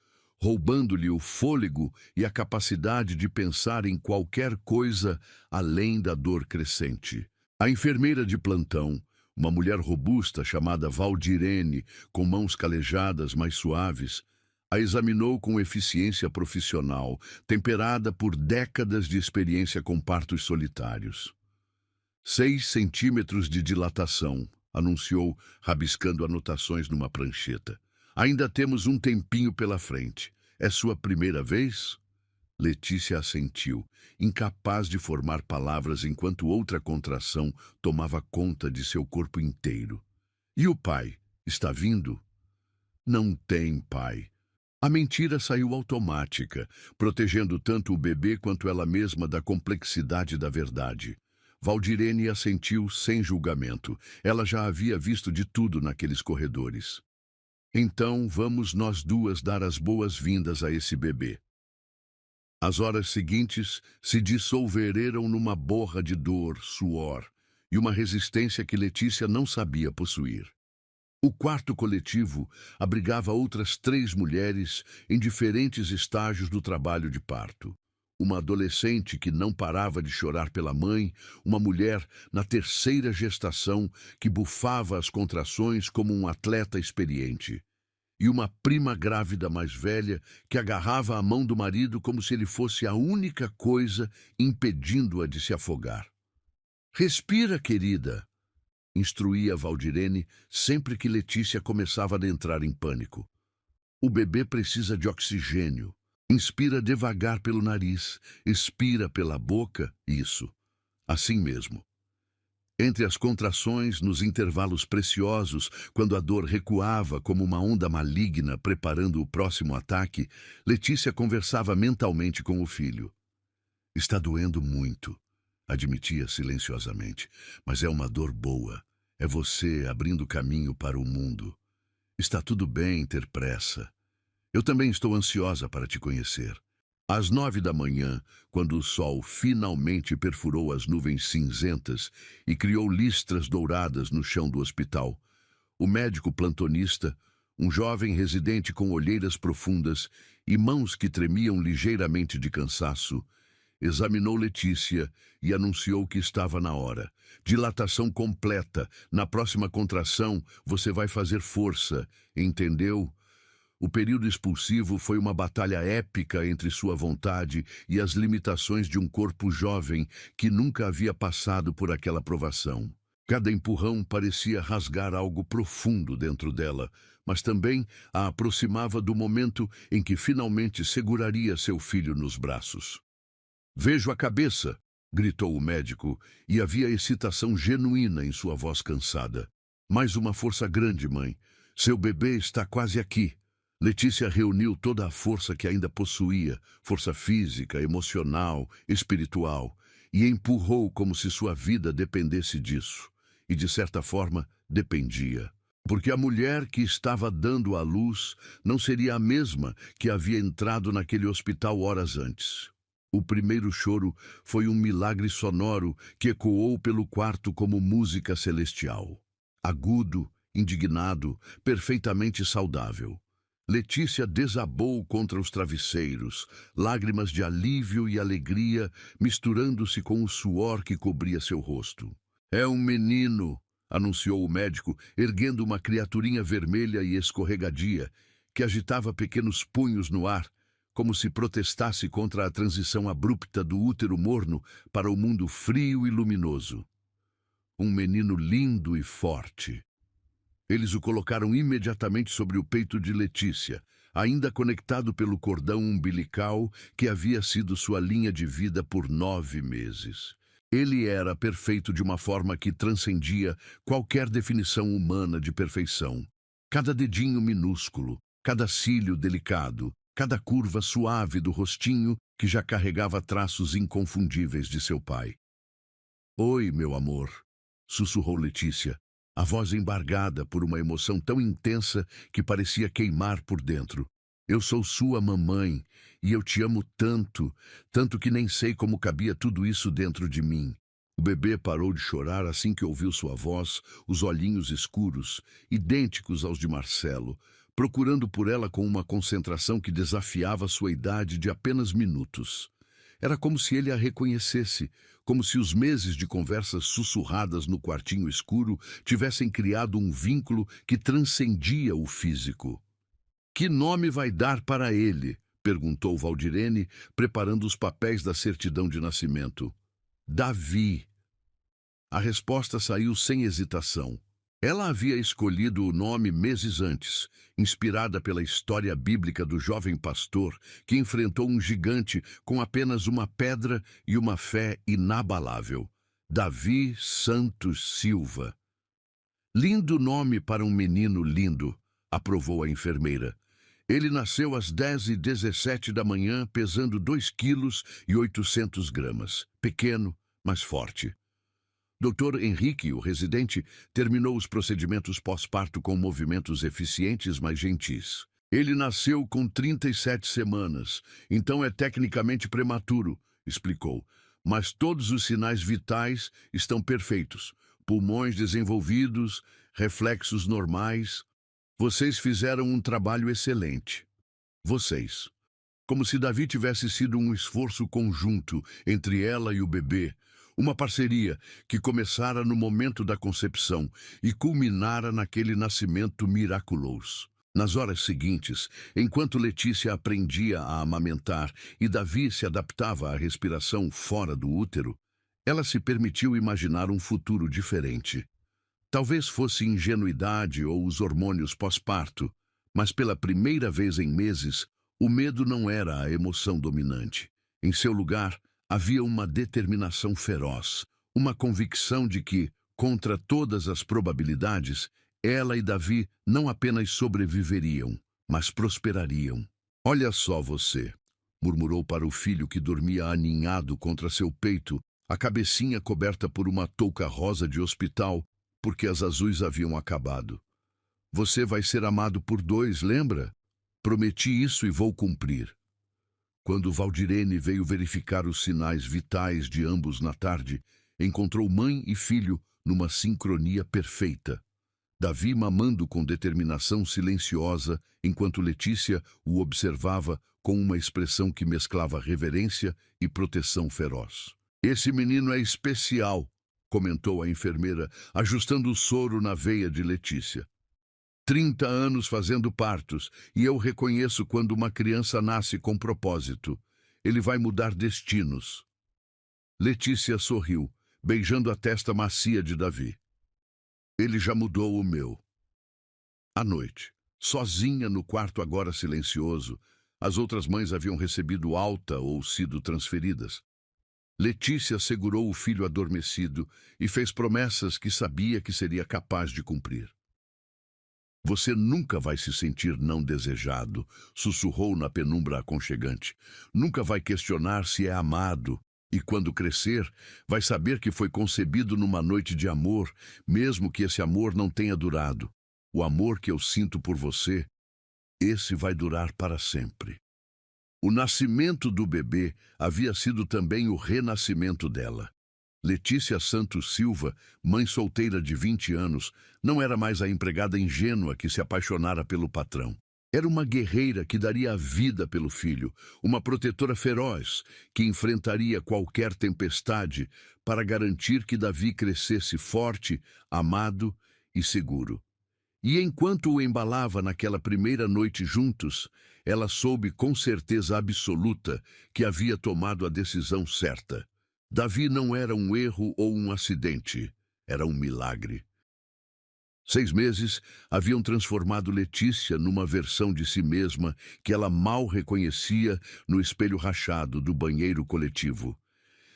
roubando-lhe o fôlego e a capacidade de pensar em qualquer coisa além da dor crescente. A enfermeira de plantão, uma mulher robusta chamada Valdirene, com mãos calejadas mais suaves, a examinou com eficiência profissional, temperada por décadas de experiência com partos solitários. 6 centímetros de dilatação, anunciou, rabiscando anotações numa prancheta. "Ainda temos um tempinho pela frente. É sua primeira vez?" Letícia assentiu, incapaz de formar palavras enquanto outra contração tomava conta de seu corpo inteiro. "E o pai? Está vindo?" "Não tem pai." A mentira saiu automática, protegendo tanto o bebê quanto ela mesma da complexidade da verdade. Valdirene assentiu sem julgamento. Ela já havia visto de tudo naqueles corredores. "Então vamos nós duas dar as boas-vindas a esse bebê." As horas seguintes se dissolveram numa borra de dor, suor e uma resistência que Letícia não sabia possuir. O quarto coletivo abrigava outras 3 mulheres em diferentes estágios do trabalho de parto. Uma adolescente que não parava de chorar pela mãe, uma mulher na 3ª gestação que bufava as contrações como um atleta experiente, e uma prima grávida mais velha que agarrava a mão do marido como se ele fosse a única coisa impedindo-a de se afogar. "Respira, querida", instruía Valdirene sempre que Letícia começava a entrar em pânico. "O bebê precisa de oxigênio. Inspira devagar pelo nariz, expira pela boca, isso. Assim mesmo." Entre as contrações, nos intervalos preciosos, quando a dor recuava como uma onda maligna preparando o próximo ataque, Letícia conversava mentalmente com o filho. "Está doendo muito", admitia silenciosamente, "mas é uma dor boa. É você abrindo caminho para o mundo. Está tudo bem ter pressa. Eu também estou ansiosa para te conhecer." Às 9 da manhã, quando o sol finalmente perfurou as nuvens cinzentas e criou listras douradas no chão do hospital, o médico plantonista, um jovem residente com olheiras profundas e mãos que tremiam ligeiramente de cansaço, examinou Letícia e anunciou que estava na hora. "Dilatação completa. Na próxima contração, você vai fazer força, entendeu?" O período expulsivo foi uma batalha épica entre sua vontade e as limitações de um corpo jovem que nunca havia passado por aquela provação. Cada empurrão parecia rasgar algo profundo dentro dela, mas também a aproximava do momento em que finalmente seguraria seu filho nos braços. "Vejo a cabeça", gritou o médico, e havia excitação genuína em sua voz cansada. "Mais uma força grande, mãe. Seu bebê está quase aqui." Letícia reuniu toda a força que ainda possuía, força física, emocional, espiritual, e empurrou como se sua vida dependesse disso. E, de certa forma, dependia. Porque a mulher que estava dando à luz não seria a mesma que havia entrado naquele hospital horas antes. O primeiro choro foi um milagre sonoro que ecoou pelo quarto como música celestial. Agudo, indignado, perfeitamente saudável. Letícia desabou contra os travesseiros, lágrimas de alívio e alegria misturando-se com o suor que cobria seu rosto. "É um menino", anunciou o médico, erguendo uma criaturinha vermelha e escorregadia, que agitava pequenos punhos no ar, como se protestasse contra a transição abrupta do útero morno para o mundo frio e luminoso. "Um menino lindo e forte." Eles o colocaram imediatamente sobre o peito de Letícia, ainda conectado pelo cordão umbilical que havia sido sua linha de vida por 9 meses. Ele era perfeito de uma forma que transcendia qualquer definição humana de perfeição. Cada dedinho minúsculo, cada cílio delicado, cada curva suave do rostinho que já carregava traços inconfundíveis de seu pai. "Oi, meu amor", sussurrou Letícia, a voz embargada por uma emoção tão intensa que parecia queimar por dentro. "Eu sou sua mamãe e eu te amo tanto, tanto que nem sei como cabia tudo isso dentro de mim." O bebê parou de chorar assim que ouviu sua voz, os olhinhos escuros, idênticos aos de Marcelo, procurando por ela com uma concentração que desafiava sua idade de apenas minutos. Era como se ele a reconhecesse, como se os meses de conversas sussurradas no quartinho escuro tivessem criado um vínculo que transcendia o físico. "Que nome vai dar para ele?" perguntou Valdirene, preparando os papéis da certidão de nascimento. "Davi." A resposta saiu sem hesitação. Ela havia escolhido o nome meses antes, inspirada pela história bíblica do jovem pastor que enfrentou um gigante com apenas uma pedra e uma fé inabalável. Davi Santos Silva. "Lindo nome para um menino lindo", aprovou a enfermeira. "Ele nasceu às 10h17 da manhã, pesando 2,8 kg. Pequeno, mas forte." Dr. Henrique, o residente, terminou os procedimentos pós-parto com movimentos eficientes, mas gentis. Ele nasceu com 37 semanas, então é tecnicamente prematuro, explicou. Mas todos os sinais vitais estão perfeitos. Pulmões desenvolvidos, reflexos normais. Vocês fizeram um trabalho excelente. Vocês. Como se Davi tivesse sido um esforço conjunto entre ela e o bebê, uma parceria que começara no momento da concepção e culminara naquele nascimento miraculoso. Nas horas seguintes, enquanto Letícia aprendia a amamentar e Davi se adaptava à respiração fora do útero, ela se permitiu imaginar um futuro diferente. Talvez fosse ingenuidade ou os hormônios pós-parto, mas pela primeira vez em meses, o medo não era a emoção dominante. Em seu lugar, havia uma determinação feroz, uma convicção de que, contra todas as probabilidades, ela e Davi não apenas sobreviveriam, mas prosperariam. Olha só você, murmurou para o filho que dormia aninhado contra seu peito, a cabecinha coberta por uma touca rosa de hospital, porque as azuis haviam acabado. Você vai ser amado por dois, lembra? Prometi isso e vou cumprir. Quando Valdirene veio verificar os sinais vitais de ambos na tarde, encontrou mãe e filho numa sincronia perfeita. Davi mamando com determinação silenciosa, enquanto Letícia o observava com uma expressão que mesclava reverência e proteção feroz. Esse menino é especial, comentou a enfermeira, ajustando o soro na veia de Letícia. 30 anos fazendo partos, e eu reconheço quando uma criança nasce com propósito. Ele vai mudar destinos. Letícia sorriu, beijando a testa macia de Davi. Ele já mudou o meu. À noite, sozinha no quarto agora silencioso, as outras mães haviam recebido alta ou sido transferidas. Letícia segurou o filho adormecido e fez promessas que sabia que seria capaz de cumprir. Você nunca vai se sentir não desejado, sussurrou na penumbra aconchegante. Nunca vai questionar se é amado. E quando crescer, vai saber que foi concebido numa noite de amor, mesmo que esse amor não tenha durado. O amor que eu sinto por você, esse vai durar para sempre. O nascimento do bebê havia sido também o renascimento dela. Letícia Santos Silva, mãe solteira de 20 anos, não era mais a empregada ingênua que se apaixonara pelo patrão. Era uma guerreira que daria a vida pelo filho, uma protetora feroz que enfrentaria qualquer tempestade para garantir que Davi crescesse forte, amado e seguro. E enquanto o embalava naquela primeira noite juntos, ela soube com certeza absoluta que havia tomado a decisão certa. Davi não era um erro ou um acidente, era um milagre. 6 meses haviam transformado Letícia numa versão de si mesma que ela mal reconhecia no espelho rachado do banheiro coletivo.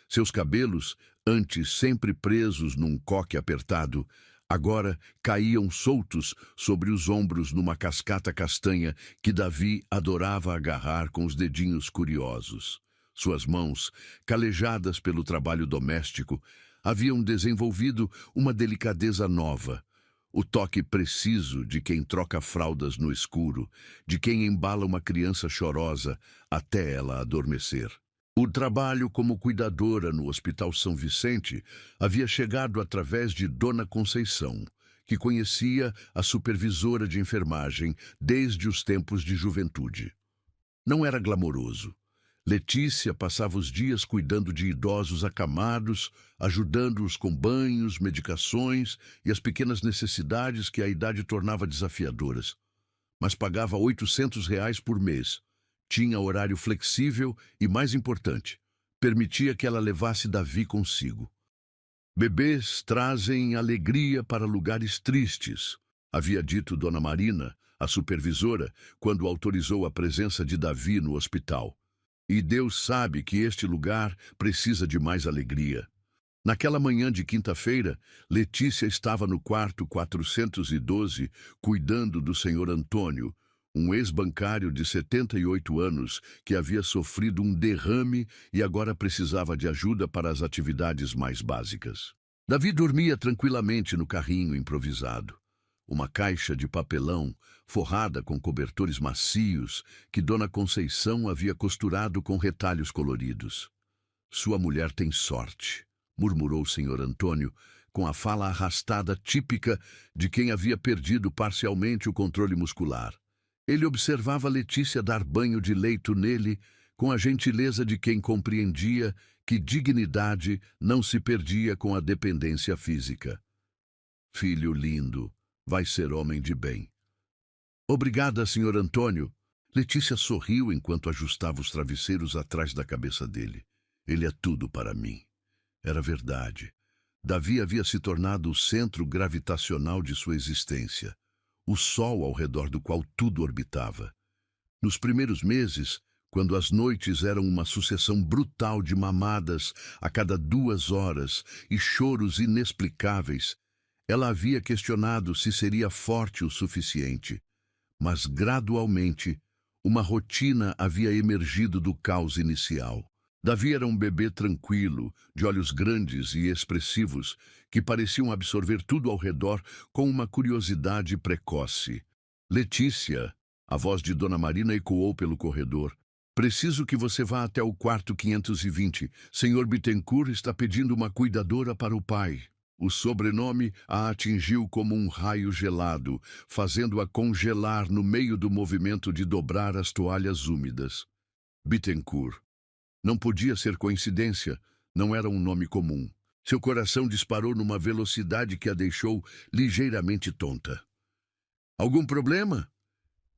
Seus cabelos, antes sempre presos num coque apertado, agora caíam soltos sobre os ombros numa cascata castanha que Davi adorava agarrar com os dedinhos curiosos. Suas mãos, calejadas pelo trabalho doméstico, haviam desenvolvido uma delicadeza nova. O toque preciso de quem troca fraldas no escuro, de quem embala uma criança chorosa até ela adormecer. O trabalho como cuidadora no Hospital São Vicente havia chegado através de Dona Conceição, que conhecia a supervisora de enfermagem desde os tempos de juventude. Não era glamouroso. Letícia passava os dias cuidando de idosos acamados, ajudando-os com banhos, medicações e as pequenas necessidades que a idade tornava desafiadoras. Mas pagava R$ 800 por mês. Tinha horário flexível e, mais importante, permitia que ela levasse Davi consigo. Bebês trazem alegria para lugares tristes, havia dito Dona Marina, a supervisora, quando autorizou a presença de Davi no hospital. E Deus sabe que este lugar precisa de mais alegria. Naquela manhã de quinta-feira, Letícia estava no quarto 412, cuidando do senhor Antônio, um ex-bancário de 78 anos que havia sofrido um derrame e agora precisava de ajuda para as atividades mais básicas. Davi dormia tranquilamente no carrinho improvisado. uma caixa de papelão forrada com cobertores macios que Dona Conceição havia costurado com retalhos coloridos. Sua mulher tem sorte, murmurou o Sr. Antônio, com a fala arrastada típica de quem havia perdido parcialmente o controle muscular. Ele observava Letícia dar banho de leito nele com a gentileza de quem compreendia que dignidade não se perdia com a dependência física. Filho lindo, vai ser homem de bem. Obrigada, Sr. Antônio. Letícia sorriu enquanto ajustava os travesseiros atrás da cabeça dele. Ele é tudo para mim. Era verdade. Davi havia se tornado o centro gravitacional de sua existência, o sol ao redor do qual tudo orbitava. Nos primeiros meses, quando as noites eram uma sucessão brutal de mamadas a cada 2 horas e choros inexplicáveis, ela havia questionado se seria forte o suficiente. Mas, gradualmente, uma rotina havia emergido do caos inicial. Davi era um bebê tranquilo, de olhos grandes e expressivos, que pareciam absorver tudo ao redor com uma curiosidade precoce. Letícia, a voz de Dona Marina ecoou pelo corredor. Preciso que você vá até o quarto 520. Senhor Bittencourt está pedindo uma cuidadora para o pai. O sobrenome a atingiu como um raio gelado, fazendo-a congelar no meio do movimento de dobrar as toalhas úmidas. Bittencourt. Não podia ser coincidência, não era um nome comum. Seu coração disparou numa velocidade que a deixou ligeiramente tonta. Algum problema?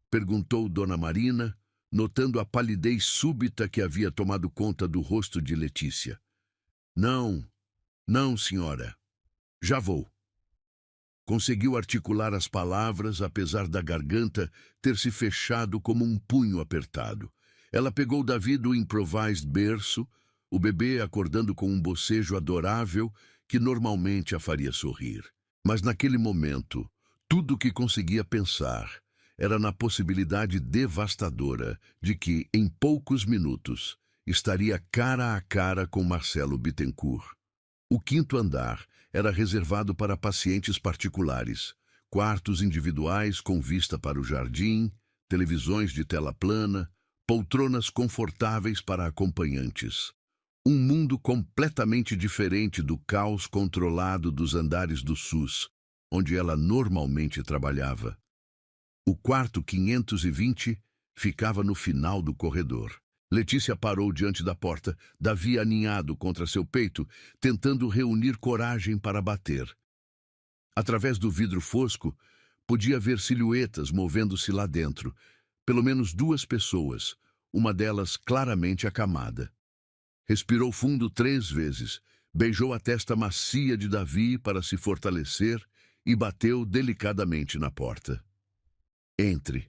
Perguntou Dona Marina, notando a palidez súbita que havia tomado conta do rosto de Letícia. Não, senhora. Já vou. Conseguiu articular as palavras, apesar da garganta ter se fechado como um punho apertado. Ela pegou Davi do improvised berço, o bebê acordando com um bocejo adorável que normalmente a faria sorrir. Mas naquele momento, tudo o que conseguia pensar era na possibilidade devastadora de que, em poucos minutos, estaria cara a cara com Marcelo Bittencourt. O 5º andar era reservado para pacientes particulares, quartos individuais com vista para o jardim, televisões de tela plana, poltronas confortáveis para acompanhantes. Um mundo completamente diferente do caos controlado dos andares do SUS, onde ela normalmente trabalhava. O quarto 520 ficava no final do corredor. Letícia parou diante da porta, Davi aninhado contra seu peito, tentando reunir coragem para bater. Através do vidro fosco, podia ver silhuetas movendo-se lá dentro. Pelo menos 2 pessoas, uma delas claramente acamada. Respirou fundo 3 vezes, beijou a testa macia de Davi para se fortalecer e bateu delicadamente na porta. Entre.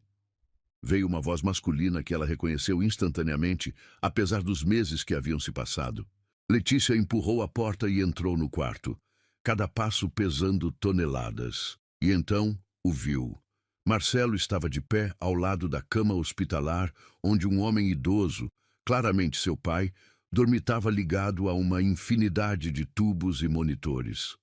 Veio uma voz masculina que ela reconheceu instantaneamente, apesar dos meses que haviam se passado. Letícia empurrou a porta e entrou no quarto, cada passo pesando toneladas. E então o viu. Marcelo estava de pé ao lado da cama hospitalar, onde um homem idoso, claramente seu pai, dormitava ligado a uma infinidade de tubos e monitores.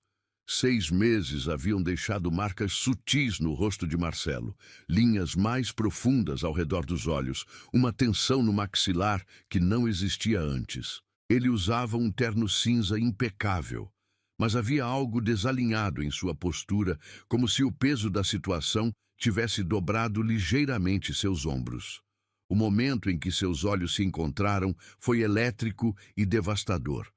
6 meses haviam deixado marcas sutis no rosto de Marcelo, linhas mais profundas ao redor dos olhos, uma tensão no maxilar que não existia antes. Ele usava um terno cinza impecável, mas havia algo desalinhado em sua postura, como se o peso da situação tivesse dobrado ligeiramente seus ombros. O momento em que seus olhos se encontraram foi elétrico e devastador.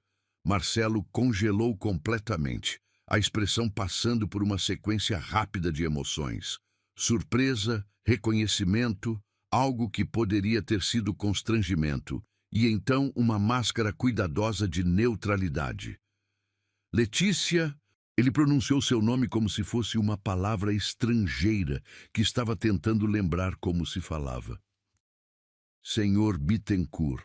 Marcelo congelou completamente, a expressão passando por uma sequência rápida de emoções. Surpresa, reconhecimento, algo que poderia ter sido constrangimento, e então uma máscara cuidadosa de neutralidade. Letícia, ele pronunciou seu nome como se fosse uma palavra estrangeira que estava tentando lembrar como se falava. Senhor Bittencourt.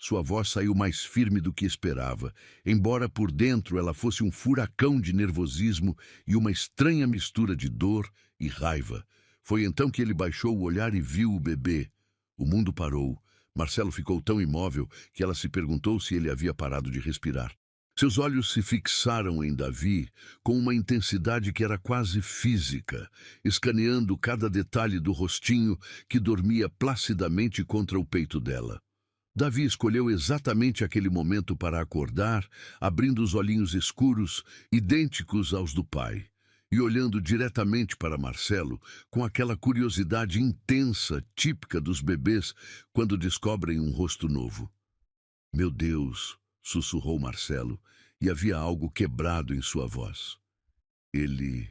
Sua voz saiu mais firme do que esperava, embora por dentro ela fosse um furacão de nervosismo e uma estranha mistura de dor e raiva. Foi então que ele baixou o olhar e viu o bebê. O mundo parou. Marcelo ficou tão imóvel que ela se perguntou se ele havia parado de respirar. Seus olhos se fixaram em Davi com uma intensidade que era quase física, escaneando cada detalhe do rostinho que dormia placidamente contra o peito dela. Davi escolheu exatamente aquele momento para acordar, abrindo os olhinhos escuros, idênticos aos do pai, e olhando diretamente para Marcelo com aquela curiosidade intensa, típica dos bebês quando descobrem um rosto novo. Meu Deus, sussurrou Marcelo, e havia algo quebrado em sua voz. Ele...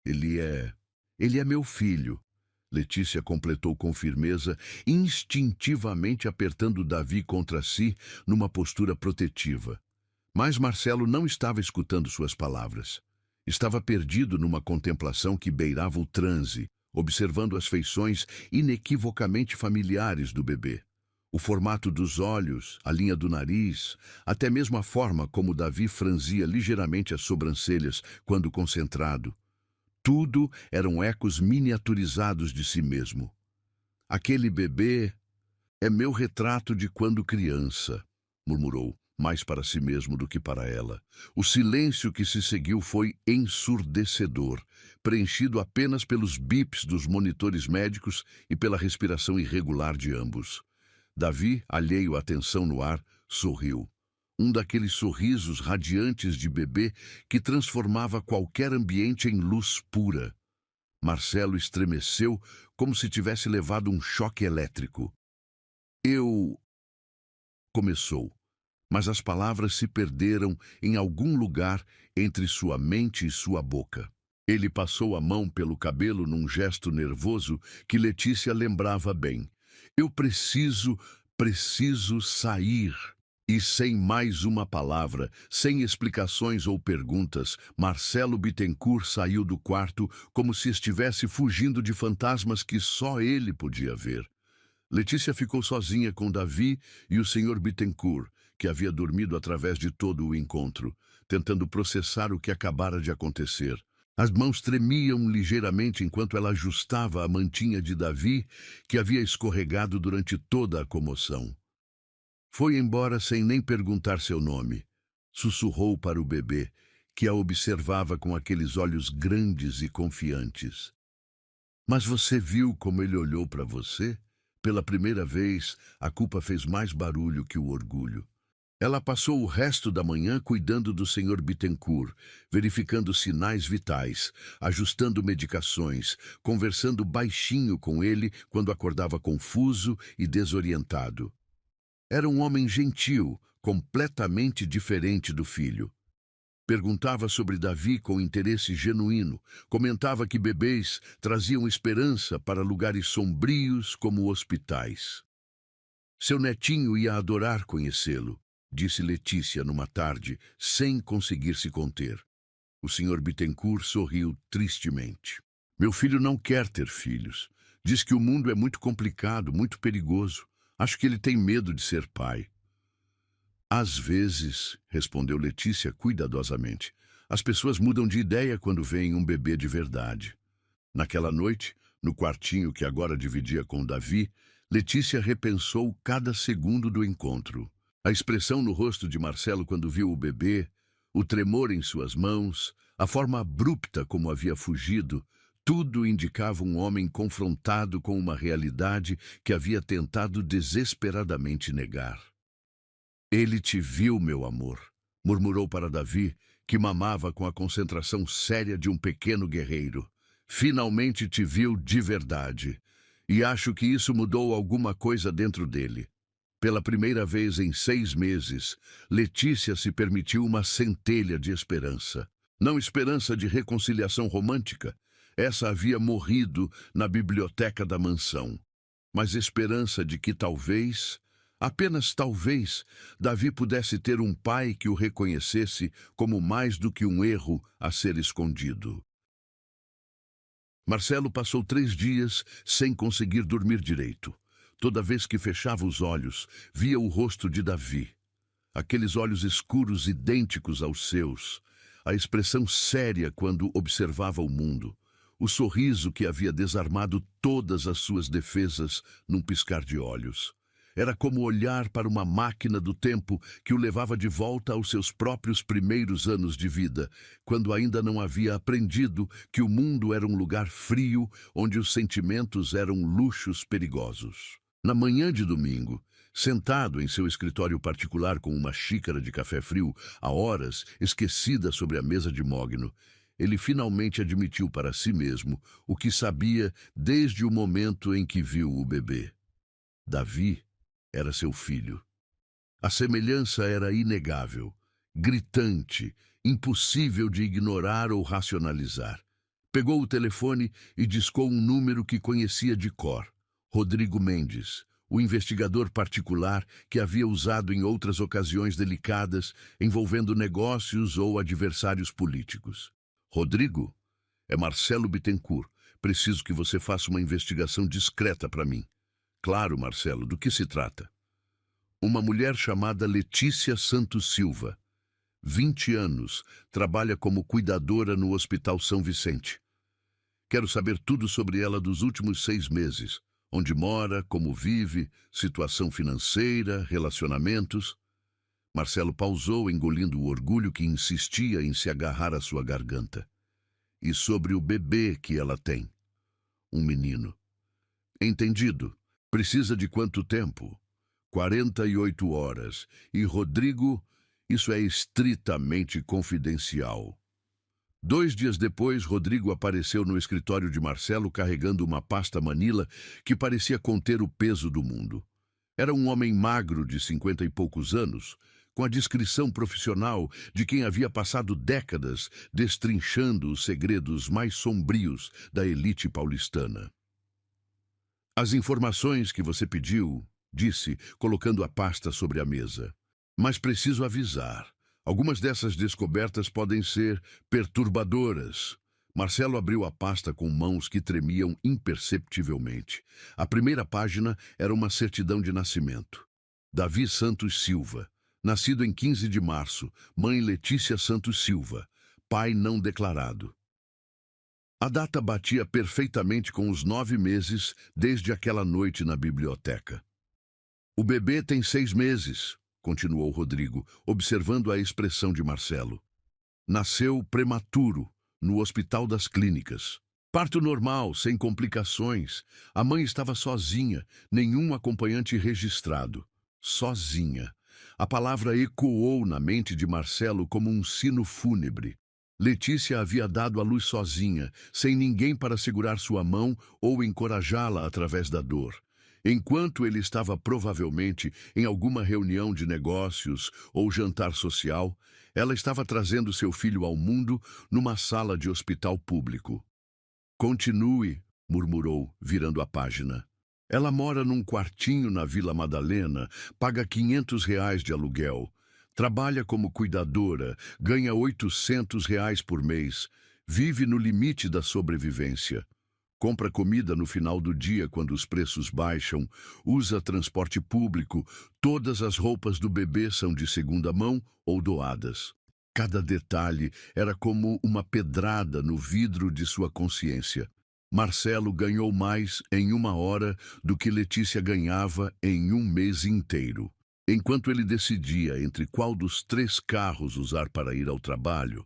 ele é... ele é meu filho. Letícia completou com firmeza, instintivamente apertando Davi contra si numa postura protetiva. Mas Marcelo não estava escutando suas palavras. Estava perdido numa contemplação que beirava o transe, observando as feições inequivocamente familiares do bebê. O formato dos olhos, a linha do nariz, até mesmo a forma como Davi franzia ligeiramente as sobrancelhas quando concentrado. Tudo eram ecos miniaturizados de si mesmo. Aquele bebê é meu retrato de quando criança, murmurou, mais para si mesmo do que para ela. O silêncio que se seguiu foi ensurdecedor, preenchido apenas pelos bips dos monitores médicos e pela respiração irregular de ambos. Davi, alheio à tensão no ar, sorriu. Um daqueles sorrisos radiantes de bebê que transformava qualquer ambiente em luz pura. Marcelo estremeceu como se tivesse levado um choque elétrico. Eu... começou, mas as palavras se perderam em algum lugar entre sua mente e sua boca. Ele passou a mão pelo cabelo num gesto nervoso que Letícia lembrava bem. Eu preciso sair. E sem mais uma palavra, sem explicações ou perguntas, Marcelo Bittencourt saiu do quarto como se estivesse fugindo de fantasmas que só ele podia ver. Letícia ficou sozinha com Davi e o Sr. Bittencourt, que havia dormido através de todo o encontro, tentando processar o que acabara de acontecer. As mãos tremiam ligeiramente enquanto ela ajustava a mantinha de Davi, que havia escorregado durante toda a comoção. Foi embora sem nem perguntar seu nome. Sussurrou para o bebê, que a observava com aqueles olhos grandes e confiantes. Mas você viu como ele olhou para você? Pela primeira vez, a culpa fez mais barulho que o orgulho. Ela passou o resto da manhã cuidando do Sr. Bittencourt, verificando sinais vitais, ajustando medicações, conversando baixinho com ele quando acordava confuso e desorientado. Era um homem gentil, completamente diferente do filho. Perguntava sobre Davi com interesse genuíno, comentava que bebês traziam esperança para lugares sombrios como hospitais. Seu netinho ia adorar conhecê-lo, disse Letícia numa tarde, sem conseguir se conter. O Sr. Bittencourt sorriu tristemente. Meu filho não quer ter filhos. Diz que o mundo é muito complicado, muito perigoso. Acho que ele tem medo de ser pai. Às vezes, respondeu Letícia cuidadosamente, as pessoas mudam de ideia quando veem um bebê de verdade. Naquela noite, no quartinho que agora dividia com Davi, Letícia repensou cada segundo do encontro. A expressão no rosto de Marcelo quando viu o bebê, o tremor em suas mãos, a forma abrupta como havia fugido, tudo indicava um homem confrontado com uma realidade que havia tentado desesperadamente negar. Ele te viu, meu amor, murmurou para Davi, que mamava com a concentração séria de um pequeno guerreiro. Finalmente te viu de verdade. E acho que isso mudou alguma coisa dentro dele. Pela primeira vez em 6 meses, Letícia se permitiu uma centelha de esperança. Não esperança de reconciliação romântica. Essa havia morrido na biblioteca da mansão. Mas esperança de que talvez, apenas talvez, Davi pudesse ter um pai que o reconhecesse como mais do que um erro a ser escondido. Marcelo passou 3 dias sem conseguir dormir direito. Toda vez que fechava os olhos, via o rosto de Davi. Aqueles olhos escuros idênticos aos seus, a expressão séria quando observava o mundo. O sorriso que havia desarmado todas as suas defesas num piscar de olhos. Era como olhar para uma máquina do tempo que o levava de volta aos seus próprios primeiros anos de vida, quando ainda não havia aprendido que o mundo era um lugar frio, onde os sentimentos eram luxos perigosos. Na manhã de domingo, sentado em seu escritório particular com uma xícara de café frio, há horas, esquecida sobre a mesa de mogno, ele finalmente admitiu para si mesmo o que sabia desde o momento em que viu o bebê. Davi era seu filho. A semelhança era inegável, gritante, impossível de ignorar ou racionalizar. Pegou o telefone e discou um número que conhecia de cor. Rodrigo Mendes, o investigador particular que havia usado em outras ocasiões delicadas envolvendo negócios ou adversários políticos. Rodrigo, é Marcelo Bittencourt. Preciso que você faça uma investigação discreta para mim. Claro, Marcelo, do que se trata? Uma mulher chamada Letícia Santos Silva, 20 anos, trabalha como cuidadora no Hospital São Vicente. Quero saber tudo sobre ela dos últimos 6 meses. Onde mora, como vive, situação financeira, relacionamentos. Marcelo pausou, engolindo o orgulho que insistia em se agarrar à sua garganta. E sobre o bebê que ela tem. Um menino. Entendido. Precisa de quanto tempo? 48 horas. E Rodrigo, isso é estritamente confidencial. 2 dias depois, Rodrigo apareceu no escritório de Marcelo carregando uma pasta manila que parecia conter o peso do mundo. Era um homem magro de 50 e poucos anos, com a descrição profissional de quem havia passado décadas destrinchando os segredos mais sombrios da elite paulistana. As informações que você pediu, disse, colocando a pasta sobre a mesa. Mas preciso avisar. Algumas dessas descobertas podem ser perturbadoras. Marcelo abriu a pasta com mãos que tremiam imperceptivelmente. A primeira página era uma certidão de nascimento. Davi Santos Silva, nascido em 15 de março, mãe Letícia Santos Silva, pai não declarado. A data batia perfeitamente com os 9 meses desde aquela noite na biblioteca. O bebê tem 6 meses, continuou Rodrigo, observando a expressão de Marcelo. Nasceu prematuro, no Hospital das Clínicas. Parto normal, sem complicações. A mãe estava sozinha, nenhum acompanhante registrado. Sozinha. A palavra ecoou na mente de Marcelo como um sino fúnebre. Letícia havia dado à luz sozinha, sem ninguém para segurar sua mão ou encorajá-la através da dor. Enquanto ele estava provavelmente em alguma reunião de negócios ou jantar social, ela estava trazendo seu filho ao mundo numa sala de hospital público. Continue, murmurou, virando a página. Ela mora num quartinho na Vila Madalena, paga R$ 500 de aluguel. Trabalha como cuidadora, ganha R$ 800 por mês, vive no limite da sobrevivência. Compra comida no final do dia quando os preços baixam, usa transporte público, todas as roupas do bebê são de segunda mão ou doadas. Cada detalhe era como uma pedrada no vidro de sua consciência. Marcelo ganhou mais em 1 hora do que Letícia ganhava em 1 mês inteiro. Enquanto ele decidia entre qual dos 3 carros usar para ir ao trabalho,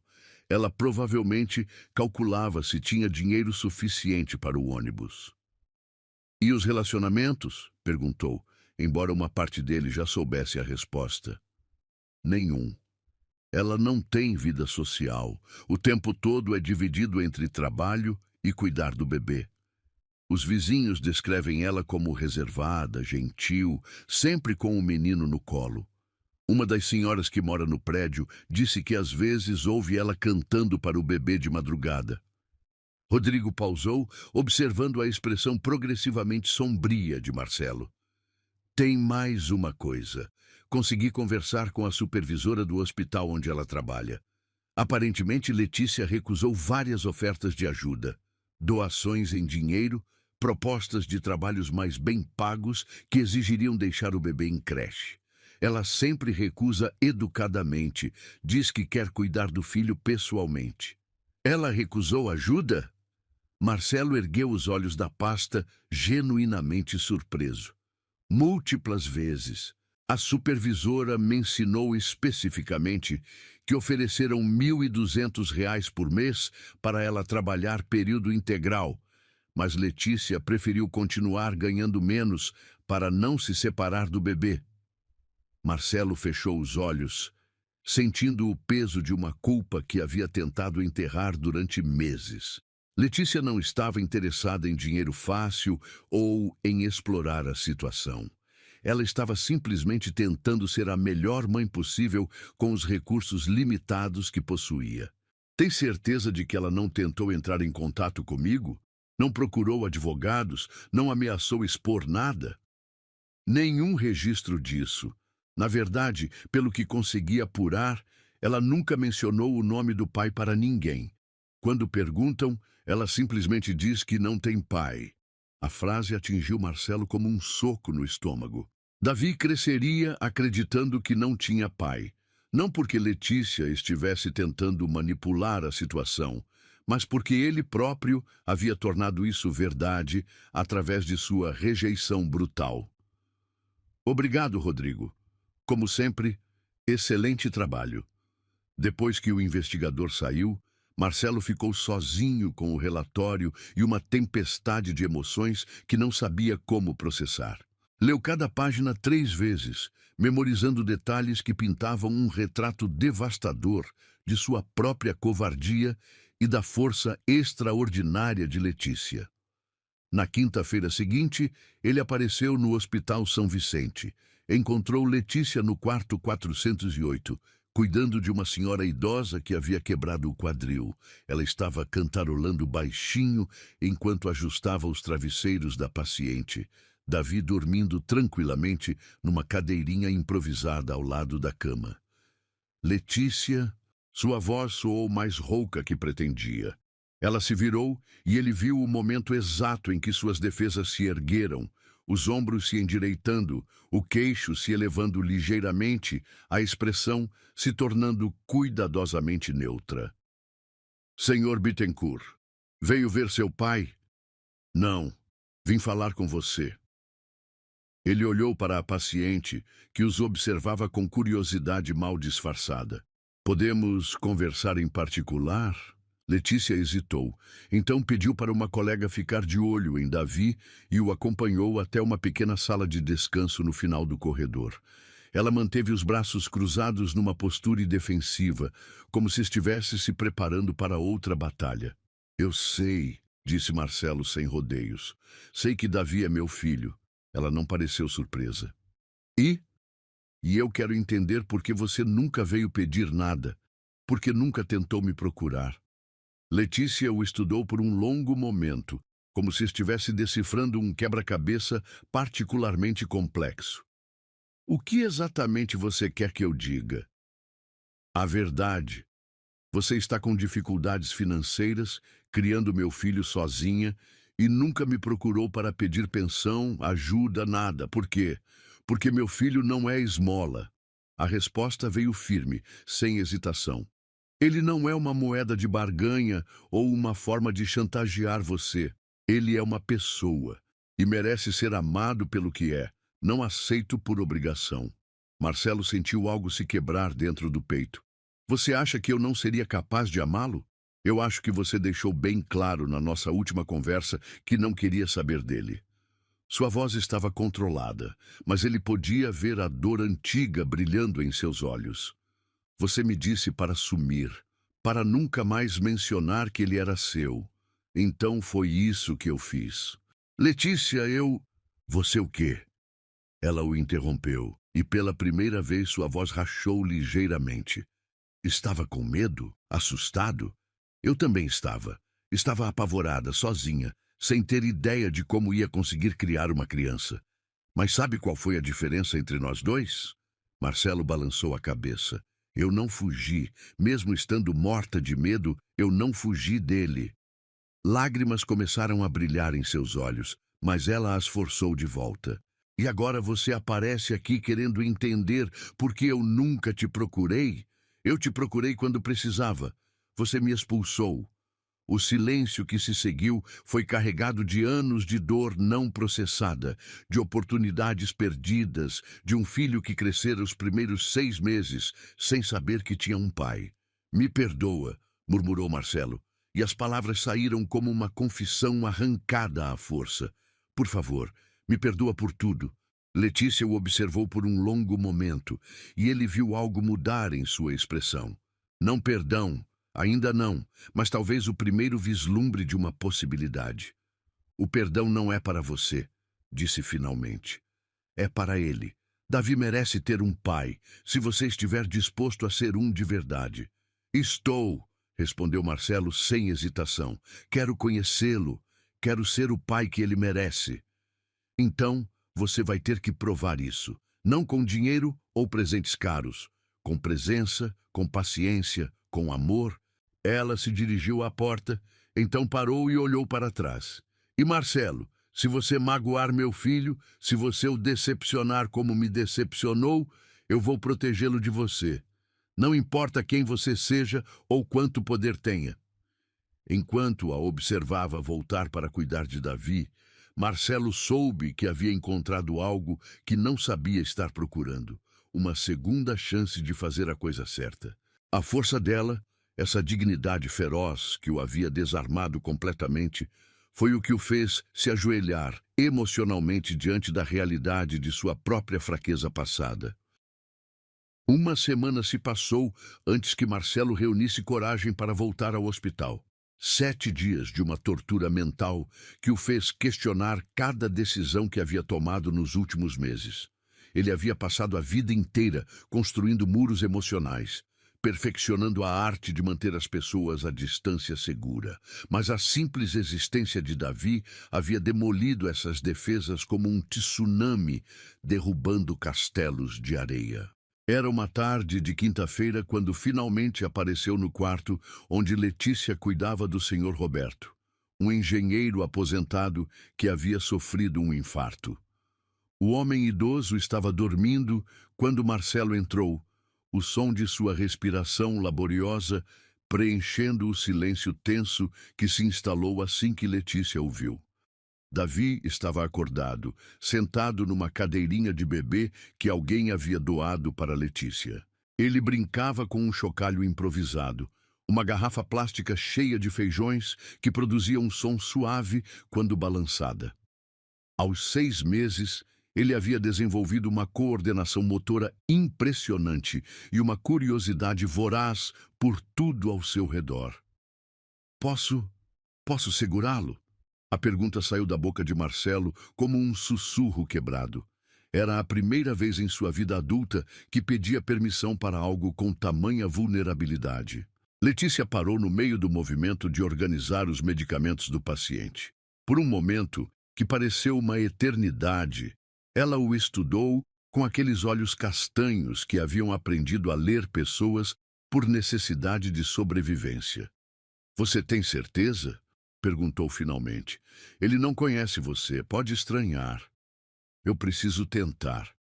ela provavelmente calculava se tinha dinheiro suficiente para o ônibus. E os relacionamentos? Perguntou, embora uma parte dele já soubesse a resposta. Nenhum. Ela não tem vida social. O tempo todo é dividido entre trabalho e cuidar do bebê. Os vizinhos descrevem ela como reservada, gentil, sempre com o menino no colo. Uma das senhoras que mora no prédio disse que às vezes ouve ela cantando para o bebê de madrugada. Rodrigo pausou, observando a expressão progressivamente sombria de Marcelo. Tem mais uma coisa. Consegui conversar com a supervisora do hospital onde ela trabalha. Aparentemente, Letícia recusou várias ofertas de ajuda. Doações em dinheiro, propostas de trabalhos mais bem pagos que exigiriam deixar o bebê em creche. Ela sempre recusa educadamente, diz que quer cuidar do filho pessoalmente. Ela recusou ajuda? Marcelo ergueu os olhos da pasta, genuinamente surpreso. Múltiplas vezes. A supervisora me ensinou especificamente que ofereceram R$ 1.200 por mês para ela trabalhar período integral, mas Letícia preferiu continuar ganhando menos para não se separar do bebê. Marcelo fechou os olhos, sentindo o peso de uma culpa que havia tentado enterrar durante meses. Letícia não estava interessada em dinheiro fácil ou em explorar a situação. Ela estava simplesmente tentando ser a melhor mãe possível com os recursos limitados que possuía. Tem certeza de que ela não tentou entrar em contato comigo? Não procurou advogados? Não ameaçou expor nada? Nenhum registro disso. Na verdade, pelo que consegui apurar, ela nunca mencionou o nome do pai para ninguém. Quando perguntam, ela simplesmente diz que não tem pai. A frase atingiu Marcelo como um soco no estômago. Davi cresceria acreditando que não tinha pai. Não porque Letícia estivesse tentando manipular a situação, mas porque ele próprio havia tornado isso verdade através de sua rejeição brutal. Obrigado, Rodrigo. Como sempre, excelente trabalho. Depois que o investigador saiu, Marcelo ficou sozinho com o relatório e uma tempestade de emoções que não sabia como processar. Leu cada página 3 vezes, memorizando detalhes que pintavam um retrato devastador de sua própria covardia e da força extraordinária de Letícia. Na quinta-feira seguinte, ele apareceu no Hospital São Vicente. Encontrou Letícia no quarto 408, cuidando de uma senhora idosa que havia quebrado o quadril. Ela estava cantarolando baixinho enquanto ajustava os travesseiros da paciente. Davi dormindo tranquilamente numa cadeirinha improvisada ao lado da cama. Letícia, sua voz soou mais rouca que pretendia. Ela se virou e ele viu o momento exato em que suas defesas se ergueram, os ombros se endireitando, o queixo se elevando ligeiramente, a expressão se tornando cuidadosamente neutra. Senhor Bittencourt, veio ver seu pai? Não, vim falar com você. Ele olhou para a paciente, que os observava com curiosidade mal disfarçada. Podemos conversar em particular? Letícia hesitou. Então pediu para uma colega ficar de olho em Davi e o acompanhou até uma pequena sala de descanso no final do corredor. Ela manteve os braços cruzados numa postura defensiva, como se estivesse se preparando para outra batalha. Eu sei, disse Marcelo sem rodeios. Sei que Davi é meu filho. Ela não pareceu surpresa. E eu quero entender por que você nunca veio pedir nada, por que nunca tentou me procurar. Letícia o estudou por um longo momento, como se estivesse decifrando um quebra-cabeça particularmente complexo. O que exatamente você quer que eu diga? A verdade. Você está com dificuldades financeiras, criando meu filho sozinha, e nunca me procurou para pedir pensão, ajuda, nada. Por quê? Porque meu filho não é esmola. A resposta veio firme, sem hesitação. Ele não é uma moeda de barganha ou uma forma de chantagear você. Ele é uma pessoa e merece ser amado pelo que é. Não aceito por obrigação. Marcelo sentiu algo se quebrar dentro do peito. Você acha que eu não seria capaz de amá-lo? Eu acho que você deixou bem claro na nossa última conversa que não queria saber dele. Sua voz estava controlada, mas ele podia ver a dor antiga brilhando em seus olhos. Você me disse para sumir, para nunca mais mencionar que ele era seu. Então foi isso que eu fiz. Letícia, Você o quê? Ela o interrompeu, e pela primeira vez sua voz rachou ligeiramente. Estava com medo? Assustado? Eu também estava. Estava apavorada, sozinha, sem ter ideia de como ia conseguir criar uma criança. Mas sabe qual foi a diferença entre nós dois? Marcelo balançou a cabeça. Eu não fugi. Mesmo estando morta de medo, eu não fugi dele. Lágrimas começaram a brilhar em seus olhos, mas ela as forçou de volta. E agora você aparece aqui querendo entender por que eu nunca te procurei? Eu te procurei quando precisava. Você me expulsou. O silêncio que se seguiu foi carregado de anos de dor não processada, de oportunidades perdidas, de um filho que crescera os primeiros 6 meses sem saber que tinha um pai. Me perdoa, murmurou Marcelo, e as palavras saíram como uma confissão arrancada à força. Por favor, me perdoa por tudo. Letícia o observou por um longo momento, e ele viu algo mudar em sua expressão. Não perdão, ainda não, mas talvez o primeiro vislumbre de uma possibilidade. O perdão não é para você, disse finalmente. É para ele. Davi merece ter um pai, se você estiver disposto a ser um de verdade. Estou, respondeu Marcelo sem hesitação. Quero conhecê-lo. Quero ser o pai que ele merece. Então, você vai ter que provar isso. Não com dinheiro ou presentes caros. Com presença, com paciência, com amor. Ela se dirigiu à porta, então parou e olhou para trás. E Marcelo, se você magoar meu filho, se você o decepcionar como me decepcionou, eu vou protegê-lo de você. Não importa quem você seja ou quanto poder tenha. Enquanto a observava voltar para cuidar de Davi, Marcelo soube que havia encontrado algo que não sabia estar procurando. Uma segunda chance de fazer a coisa certa. A força dela, essa dignidade feroz que o havia desarmado completamente, foi o que o fez se ajoelhar emocionalmente diante da realidade de sua própria fraqueza passada. Uma semana se passou antes que Marcelo reunisse coragem para voltar ao hospital. 7 dias de uma tortura mental que o fez questionar cada decisão que havia tomado nos últimos meses. Ele havia passado a vida inteira construindo muros emocionais, perfeccionando a arte de manter as pessoas à distância segura. Mas a simples existência de Davi havia demolido essas defesas como um tsunami, derrubando castelos de areia. Era uma tarde de quinta-feira quando finalmente apareceu no quarto onde Letícia cuidava do Sr. Roberto, um engenheiro aposentado que havia sofrido um infarto. O homem idoso estava dormindo quando Marcelo entrou, o som de sua respiração laboriosa preenchendo o silêncio tenso que se instalou assim que Letícia o viu. Davi estava acordado, sentado numa cadeirinha de bebê que alguém havia doado para Letícia. Ele brincava com um chocalho improvisado, uma garrafa plástica cheia de feijões que produzia um som suave quando balançada. Aos 6 meses, ele havia desenvolvido uma coordenação motora impressionante e uma curiosidade voraz por tudo ao seu redor. Posso segurá-lo? A pergunta saiu da boca de Marcelo como um sussurro quebrado. Era a primeira vez em sua vida adulta que pedia permissão para algo com tamanha vulnerabilidade. Letícia parou no meio do movimento de organizar os medicamentos do paciente. Por um momento, que pareceu uma eternidade, ela o estudou com aqueles olhos castanhos que haviam aprendido a ler pessoas por necessidade de sobrevivência. Você tem certeza? Perguntou finalmente. Ele não conhece você, pode estranhar. Eu preciso tentar.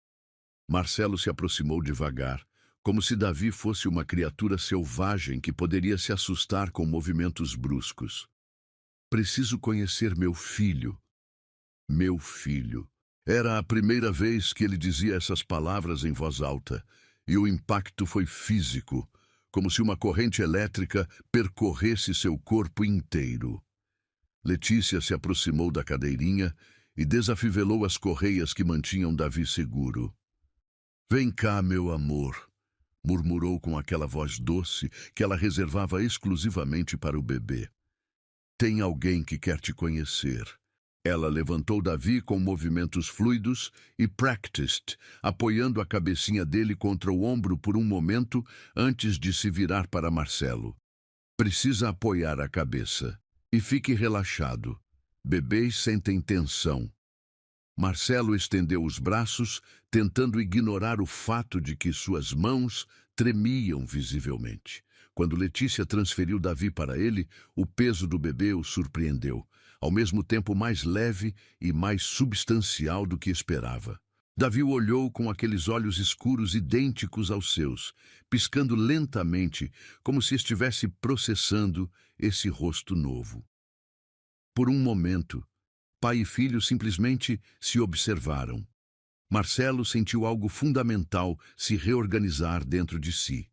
Marcelo se aproximou devagar, como se Davi fosse uma criatura selvagem que poderia se assustar com movimentos bruscos. Preciso conhecer meu filho. Meu filho. Era a primeira vez que ele dizia essas palavras em voz alta, e o impacto foi físico, como se uma corrente elétrica percorresse seu corpo inteiro. Letícia se aproximou da cadeirinha e desafivelou as correias que mantinham Davi seguro. Vem cá, meu amor, murmurou com aquela voz doce que ela reservava exclusivamente para o bebê. Tem alguém que quer te conhecer. Ela levantou Davi com movimentos fluidos e practiced, apoiando a cabecinha dele contra o ombro por um momento antes de se virar para Marcelo. Precisa apoiar a cabeça. E fique relaxado. Bebês sentem tensão. Marcelo estendeu os braços, tentando ignorar o fato de que suas mãos tremiam visivelmente. Quando Letícia transferiu Davi para ele, o peso do bebê o surpreendeu, ao mesmo tempo mais leve e mais substancial do que esperava. Davi o olhou com aqueles olhos escuros idênticos aos seus, piscando lentamente, como se estivesse processando esse rosto novo. Por um momento, pai e filho simplesmente se observaram. Marcelo sentiu algo fundamental se reorganizar dentro de si.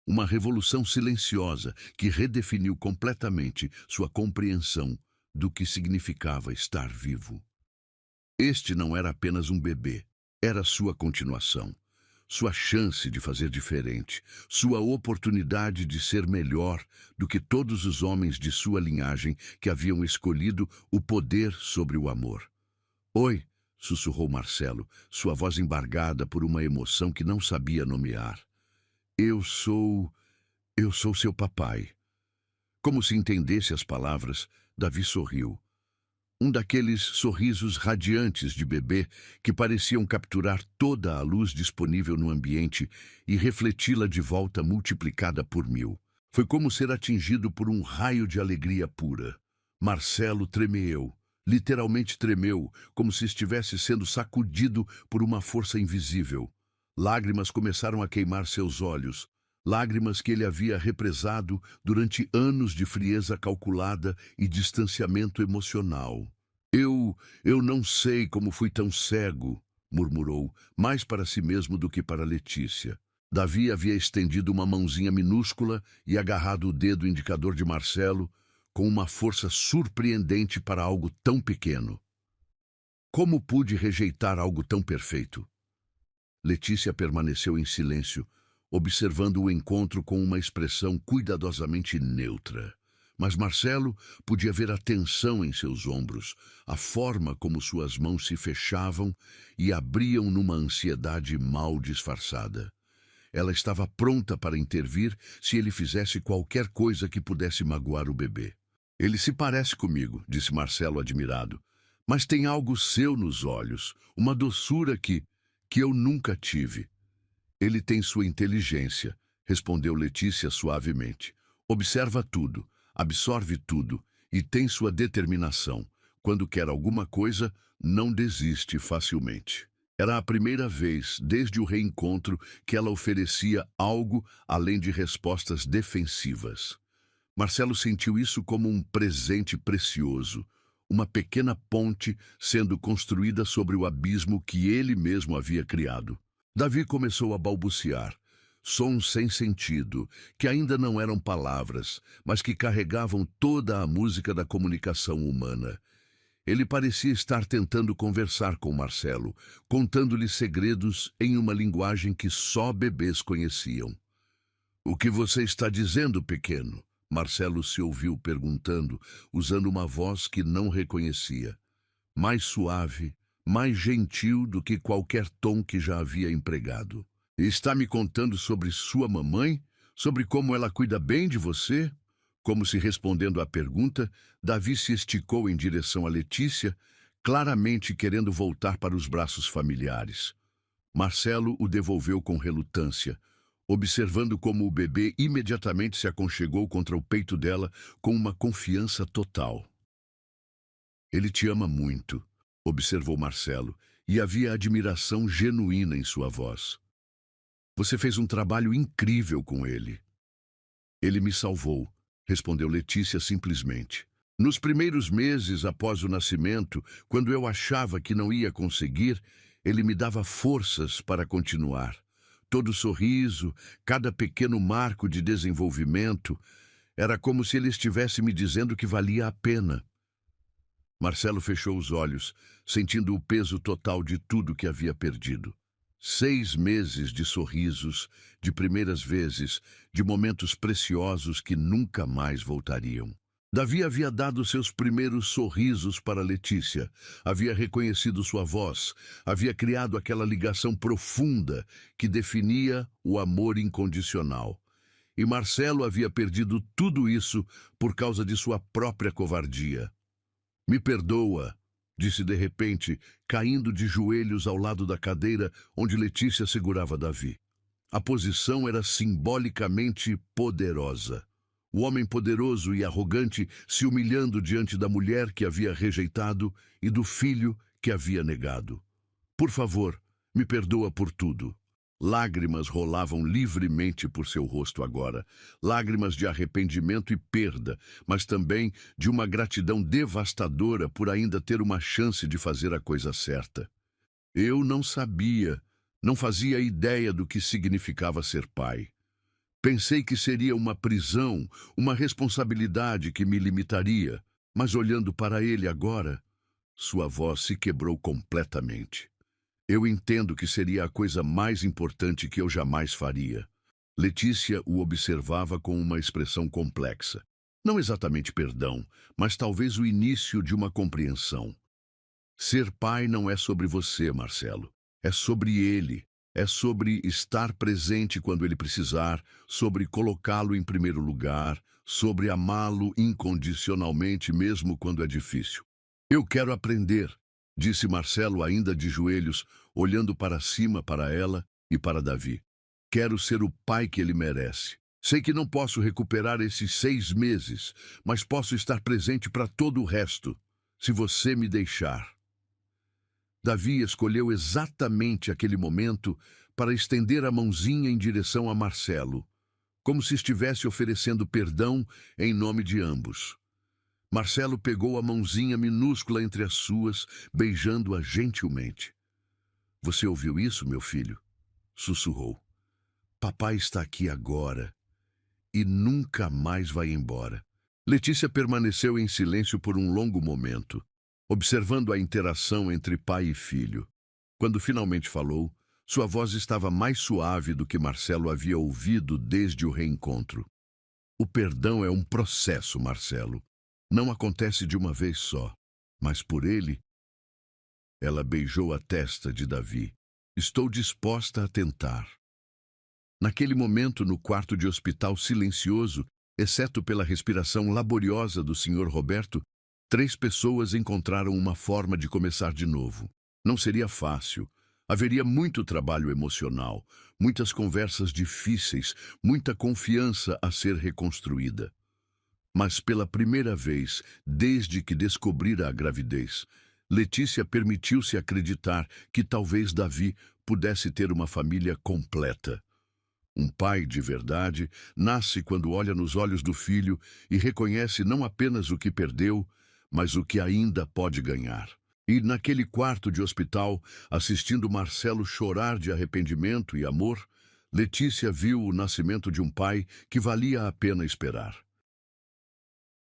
Uma revolução silenciosa que redefiniu completamente sua compreensão do que significava estar vivo. Este não era apenas um bebê, era sua continuação, sua chance de fazer diferente, sua oportunidade de ser melhor do que todos os homens de sua linhagem que haviam escolhido o poder sobre o amor. Oi, sussurrou Marcelo, sua voz embargada por uma emoção que não sabia nomear. Eu sou seu papai. Como se entendesse as palavras, Davi sorriu. Um daqueles sorrisos radiantes de bebê que pareciam capturar toda a luz disponível no ambiente e refleti-la de volta multiplicada por 1000. Foi como ser atingido por um raio de alegria pura. Marcelo tremeu, literalmente tremeu, como se estivesse sendo sacudido por uma força invisível. Lágrimas começaram a queimar seus olhos, lágrimas que ele havia represado durante anos de frieza calculada e distanciamento emocional. Eu não sei como fui tão cego, murmurou, mais para si mesmo do que para Letícia. Davi havia estendido uma mãozinha minúscula e agarrado o dedo indicador de Marcelo com uma força surpreendente para algo tão pequeno. Como pude rejeitar algo tão perfeito? Letícia permaneceu em silêncio, observando o encontro com uma expressão cuidadosamente neutra. Mas Marcelo podia ver a tensão em seus ombros, a forma como suas mãos se fechavam e abriam numa ansiedade mal disfarçada. Ela estava pronta para intervir se ele fizesse qualquer coisa que pudesse magoar o bebê. Ele se parece comigo, disse Marcelo admirado, mas tem algo seu nos olhos, uma doçura que eu nunca tive. Ele tem sua inteligência, respondeu Letícia suavemente. Observa tudo, absorve tudo e tem sua determinação. Quando quer alguma coisa, não desiste facilmente. Era a primeira vez, desde o reencontro, que ela oferecia algo além de respostas defensivas. Marcelo sentiu isso como um presente precioso, uma pequena ponte sendo construída sobre o abismo que ele mesmo havia criado. Davi começou a balbuciar, sons sem sentido, que ainda não eram palavras, mas que carregavam toda a música da comunicação humana. Ele parecia estar tentando conversar com Marcelo, contando-lhe segredos em uma linguagem que só bebês conheciam. "O que você está dizendo, pequeno?" Marcelo se ouviu perguntando, usando uma voz que não reconhecia. Mais suave, mais gentil do que qualquer tom que já havia empregado. "Está me contando sobre sua mamãe? Sobre como ela cuida bem de você?" Como se respondendo à pergunta, Davi se esticou em direção a Letícia, claramente querendo voltar para os braços familiares. Marcelo o devolveu com relutância, observando como o bebê imediatamente se aconchegou contra o peito dela com uma confiança total. "Ele te ama muito", observou Marcelo, e havia admiração genuína em sua voz. "Você fez um trabalho incrível com ele." "Ele me salvou", respondeu Letícia simplesmente. "Nos primeiros meses após o nascimento, quando eu achava que não ia conseguir, ele me dava forças para continuar. Todo sorriso, cada pequeno marco de desenvolvimento, era como se ele estivesse me dizendo que valia a pena." Marcelo fechou os olhos, sentindo o peso total de tudo que havia perdido. 6 meses de sorrisos, de primeiras vezes, de momentos preciosos que nunca mais voltariam. Davi havia dado seus primeiros sorrisos para Letícia, havia reconhecido sua voz, havia criado aquela ligação profunda que definia o amor incondicional. E Marcelo havia perdido tudo isso por causa de sua própria covardia. "Me perdoa", disse de repente, caindo de joelhos ao lado da cadeira onde Letícia segurava Davi. A posição era simbolicamente poderosa. O homem poderoso e arrogante se humilhando diante da mulher que havia rejeitado e do filho que havia negado. "Por favor, Me perdoa por tudo. Lágrimas rolavam livremente por seu rosto agora, lágrimas de arrependimento e perda, mas também de uma gratidão devastadora por ainda ter uma chance de fazer a coisa certa. Eu não sabia, não fazia ideia do que significava ser pai. Pensei que seria uma prisão, uma responsabilidade que me limitaria, mas olhando para ele agora, sua voz se quebrou completamente. Eu entendo que seria a coisa mais importante que eu jamais faria. Letícia o observava com uma expressão complexa. Não exatamente perdão, mas talvez o início de uma compreensão. Ser pai não é sobre você, Marcelo. É sobre ele. É sobre estar presente quando ele precisar, sobre colocá-lo em primeiro lugar, sobre amá-lo incondicionalmente mesmo quando é difícil. Eu quero aprender, disse Marcelo ainda de joelhos, olhando para cima para ela e para Davi. Quero ser o pai que ele merece. Sei que não posso recuperar esses 6 meses, mas posso estar presente para todo o resto, se você me deixar. Davi escolheu exatamente aquele momento para estender a mãozinha em direção a Marcelo, como se estivesse oferecendo perdão em nome de ambos. Marcelo pegou a mãozinha minúscula entre as suas, beijando-a gentilmente. Você ouviu isso, meu filho? Sussurrou. Papai está aqui agora e nunca mais vai embora. Letícia permaneceu em silêncio por um longo momento, observando a interação entre pai e filho. Quando finalmente falou, sua voz estava mais suave do que Marcelo havia ouvido desde o reencontro. O perdão é um processo, Marcelo. Não acontece de uma vez só, mas por ele... Ela beijou a testa de Davi. Estou disposta a tentar. Naquele momento, no quarto de hospital silencioso, exceto pela respiração laboriosa do Sr. Roberto, 3 pessoas encontraram uma forma de começar de novo. Não seria fácil. Haveria muito trabalho emocional, muitas conversas difíceis, muita confiança a ser reconstruída. Mas pela primeira vez, desde que descobrira a gravidez, Letícia permitiu-se acreditar que talvez Davi pudesse ter uma família completa. Um pai de verdade nasce quando olha nos olhos do filho e reconhece não apenas o que perdeu, mas o que ainda pode ganhar. E naquele quarto de hospital, assistindo Marcelo chorar de arrependimento e amor, Letícia viu o nascimento de um pai que valia a pena esperar.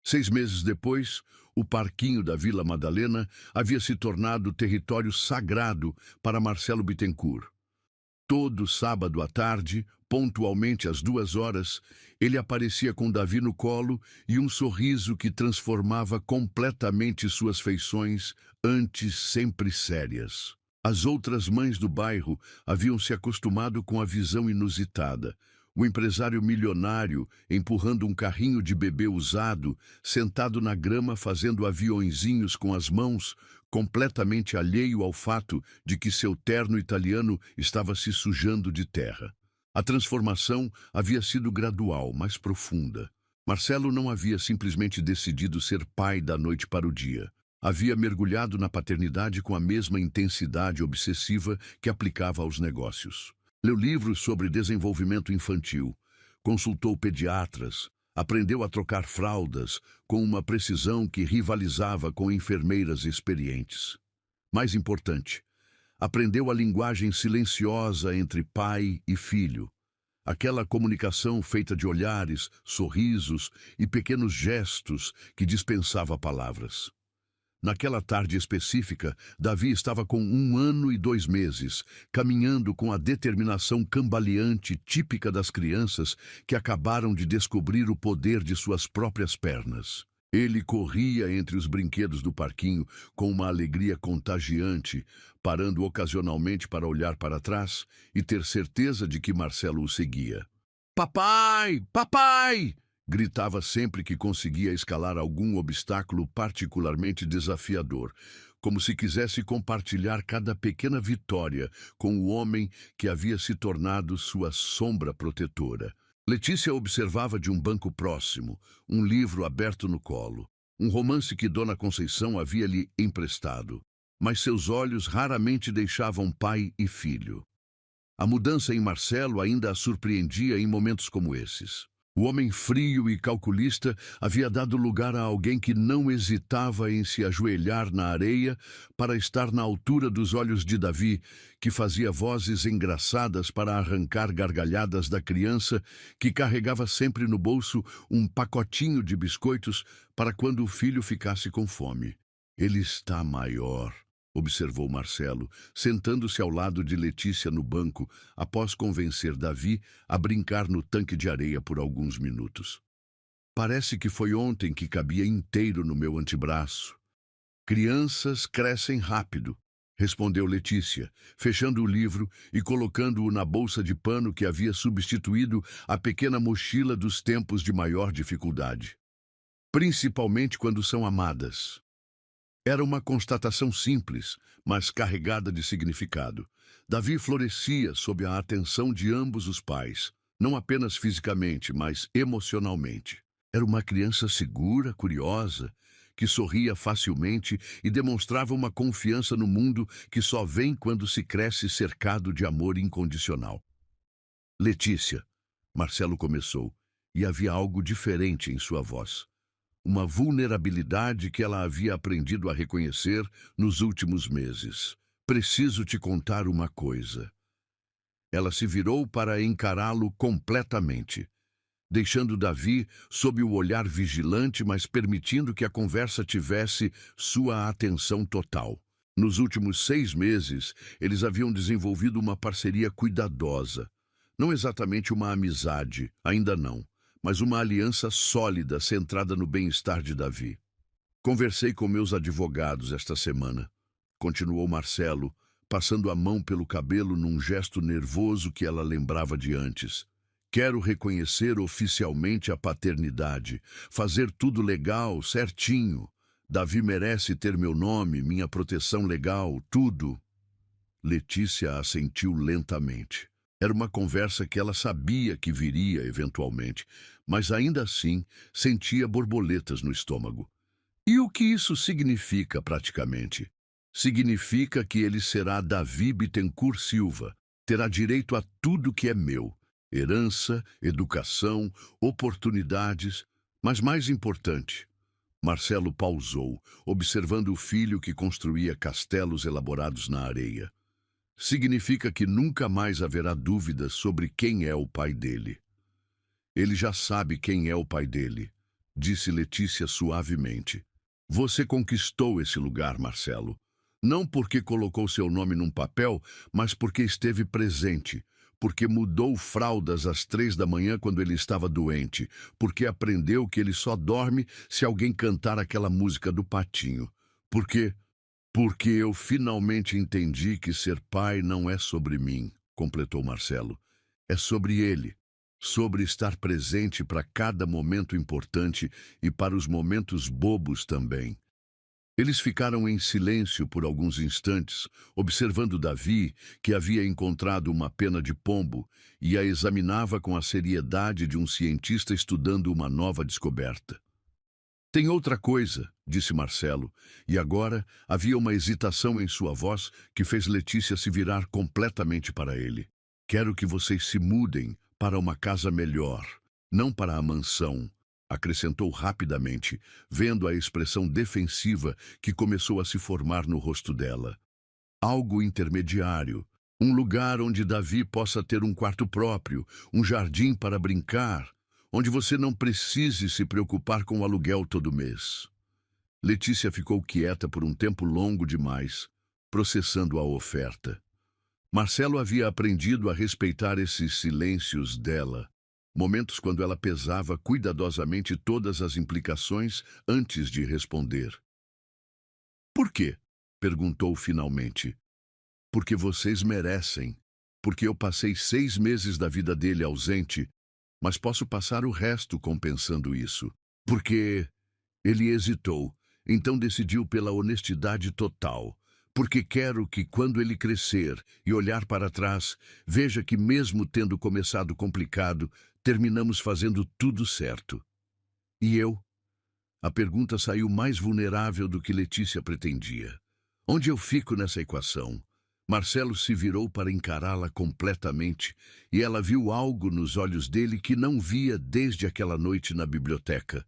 6 meses depois, o parquinho da Vila Madalena havia se tornado território sagrado para Marcelo Bittencourt. Todo sábado à tarde, pontualmente às 2 horas, ele aparecia com Davi no colo e um sorriso que transformava completamente suas feições, antes sempre sérias. As outras mães do bairro haviam se acostumado com a visão inusitada. O empresário milionário empurrando um carrinho de bebê usado, sentado na grama fazendo aviõezinhos com as mãos, completamente alheio ao fato de que seu terno italiano estava se sujando de terra. A transformação havia sido gradual, mas profunda. Marcelo não havia simplesmente decidido ser pai da noite para o dia. Havia mergulhado na paternidade com a mesma intensidade obsessiva que aplicava aos negócios. Leu livros sobre desenvolvimento infantil, consultou pediatras, aprendeu a trocar fraldas com uma precisão que rivalizava com enfermeiras experientes. Mais importante, aprendeu a linguagem silenciosa entre pai e filho, aquela comunicação feita de olhares, sorrisos e pequenos gestos que dispensava palavras. Naquela tarde específica, Davi estava com 1 ano e 2 meses, caminhando com a determinação cambaleante típica das crianças que acabaram de descobrir o poder de suas próprias pernas. Ele corria entre os brinquedos do parquinho com uma alegria contagiante, parando ocasionalmente para olhar para trás e ter certeza de que Marcelo o seguia. "Papai! Papai!" gritava sempre que conseguia escalar algum obstáculo particularmente desafiador, como se quisesse compartilhar cada pequena vitória com o homem que havia se tornado sua sombra protetora. Letícia observava de um banco próximo, um livro aberto no colo, um romance que Dona Conceição havia lhe emprestado. mas seus olhos raramente deixavam pai e filho. A mudança em Marcelo ainda a surpreendia em momentos como esses. O homem frio e calculista havia dado lugar a alguém que não hesitava em se ajoelhar na areia para estar na altura dos olhos de Davi, que fazia vozes engraçadas para arrancar gargalhadas da criança que carregava sempre no bolso um pacotinho de biscoitos para quando o filho ficasse com fome. Ele está maior, observou Marcelo, sentando-se ao lado de Letícia no banco, após convencer Davi a brincar no tanque de areia por alguns minutos. Parece que foi ontem que cabia inteiro no meu antebraço. Crianças crescem rápido, respondeu Letícia, fechando o livro e colocando-o na bolsa de pano que havia substituído a pequena mochila dos tempos de maior dificuldade. Principalmente quando são amadas. Era uma constatação simples, mas carregada de significado. Davi florescia sob a atenção de ambos os pais, não apenas fisicamente, mas emocionalmente. Era uma criança segura, curiosa, que sorria facilmente e demonstrava uma confiança no mundo que só vem quando se cresce cercado de amor incondicional. Letícia, Marcelo começou, e havia algo diferente em sua voz. Uma vulnerabilidade que ela havia aprendido a reconhecer nos últimos meses. Preciso te contar uma coisa. Ela se virou para encará-lo completamente, deixando Davi sob o olhar vigilante, mas permitindo que a conversa tivesse sua atenção total. Nos últimos 6 meses, eles haviam desenvolvido uma parceria cuidadosa. Não exatamente uma amizade, ainda não, mas uma aliança sólida centrada no bem-estar de Davi. Conversei com meus advogados esta semana, continuou Marcelo, passando a mão pelo cabelo num gesto nervoso que ela lembrava de antes. Quero reconhecer oficialmente a paternidade, fazer tudo legal, certinho. Davi merece ter meu nome, minha proteção legal, tudo. Letícia assentiu lentamente. Era uma conversa que ela sabia que viria eventualmente, mas ainda assim sentia borboletas no estômago. E o que isso significa praticamente? Significa que ele será Davi Bittencourt Silva, terá direito a tudo que é meu, herança, educação, oportunidades, mas mais importante. Marcelo pausou, observando o filho que construía castelos elaborados na areia. Significa que nunca mais haverá dúvidas sobre quem é o pai dele. Ele já sabe quem é o pai dele, disse Letícia suavemente. Você conquistou esse lugar, Marcelo. Não porque colocou seu nome num papel, mas porque esteve presente, porque mudou fraldas às 3 da manhã quando ele estava doente, porque aprendeu que ele só dorme se alguém cantar aquela música do patinho. Porque eu finalmente entendi que ser pai não é sobre mim, completou Marcelo. É sobre ele, sobre estar presente para cada momento importante e para os momentos bobos também. Eles ficaram em silêncio por alguns instantes, observando Davi, que havia encontrado uma pena de pombo e a examinava com a seriedade de um cientista estudando uma nova descoberta. Tem outra coisa, disse Marcelo, e agora havia uma hesitação em sua voz que fez Letícia se virar completamente para ele. Quero que vocês se mudem para uma casa melhor, não para a mansão, acrescentou rapidamente, vendo a expressão defensiva que começou a se formar no rosto dela. Algo intermediário, um lugar onde Davi possa ter um quarto próprio, um jardim para brincar, onde você não precise se preocupar com o aluguel todo mês. Letícia ficou quieta por um tempo longo demais, processando a oferta. Marcelo havia aprendido a respeitar esses silêncios dela, momentos quando ela pesava cuidadosamente todas as implicações antes de responder. Por quê? Perguntou finalmente. Porque vocês merecem. Porque eu passei 6 meses da vida dele ausente, mas posso passar o resto compensando isso. Porque ele hesitou, então decidiu pela honestidade total. Porque quero que, quando ele crescer e olhar para trás, veja que, mesmo tendo começado complicado, terminamos fazendo tudo certo. E eu? A pergunta saiu mais vulnerável do que Letícia pretendia. Onde eu fico nessa equação? Marcelo se virou para encará-la completamente e ela viu algo nos olhos dele que não via desde aquela noite na biblioteca.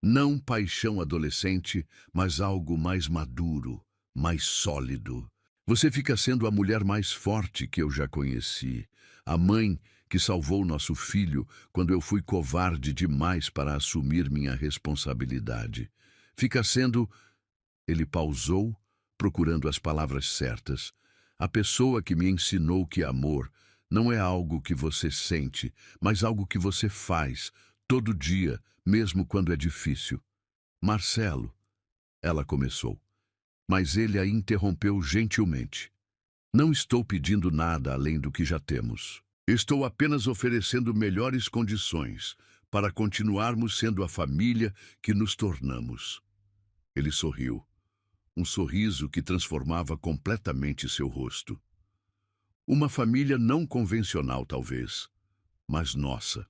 Não paixão adolescente, mas algo mais maduro, mais sólido. Você fica sendo a mulher mais forte que eu já conheci. A mãe que salvou nosso filho quando eu fui covarde demais para assumir minha responsabilidade. Fica sendo... Ele pausou, procurando as palavras certas. A pessoa que me ensinou que amor não é algo que você sente, mas algo que você faz, todo dia, mesmo quando é difícil. Marcelo, ela começou, mas ele a interrompeu gentilmente. Não estou pedindo nada além do que já temos. Estou apenas oferecendo melhores condições para continuarmos sendo a família que nos tornamos. Ele sorriu. Um sorriso que transformava completamente seu rosto. Uma família não convencional, talvez, mas nossa.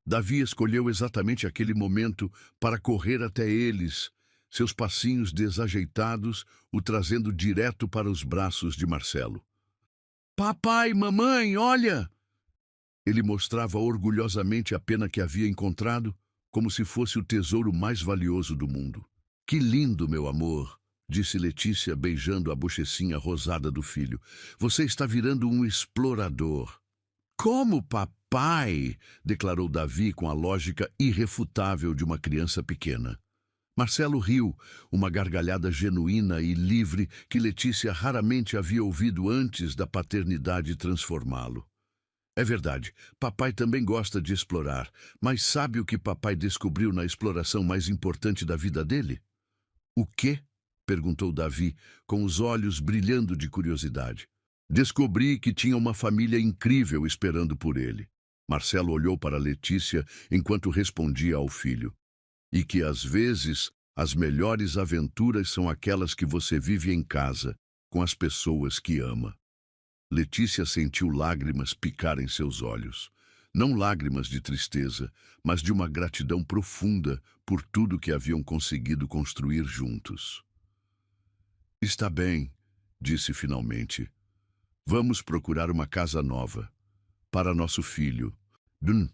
Davi escolheu exatamente aquele momento para correr até eles, seus passinhos desajeitados o trazendo direto para os braços de Marcelo. Papai, mamãe, olha! Ele mostrava orgulhosamente a pena que havia encontrado, como se fosse o tesouro mais valioso do mundo. Que lindo, meu amor! Disse Letícia, beijando a bochecinha rosada do filho. Você está virando um explorador. Como, papai? Declarou Davi com a lógica irrefutável de uma criança pequena. Marcelo riu, uma gargalhada genuína e livre que Letícia raramente havia ouvido antes da paternidade transformá-lo. É verdade, papai também gosta de explorar, mas sabe o que papai descobriu na exploração mais importante da vida dele? O quê? Perguntou Davi, com os olhos brilhando de curiosidade. Descobri que tinha uma família incrível esperando por ele. Marcelo olhou para Letícia enquanto respondia ao filho. E que, às vezes, as melhores aventuras são aquelas que você vive em casa, com as pessoas que ama. Letícia sentiu lágrimas picar em seus olhos. Não lágrimas de tristeza, mas de uma gratidão profunda por tudo que haviam conseguido construir juntos. Está bem, disse finalmente. Vamos procurar uma casa nova. Para nosso filho.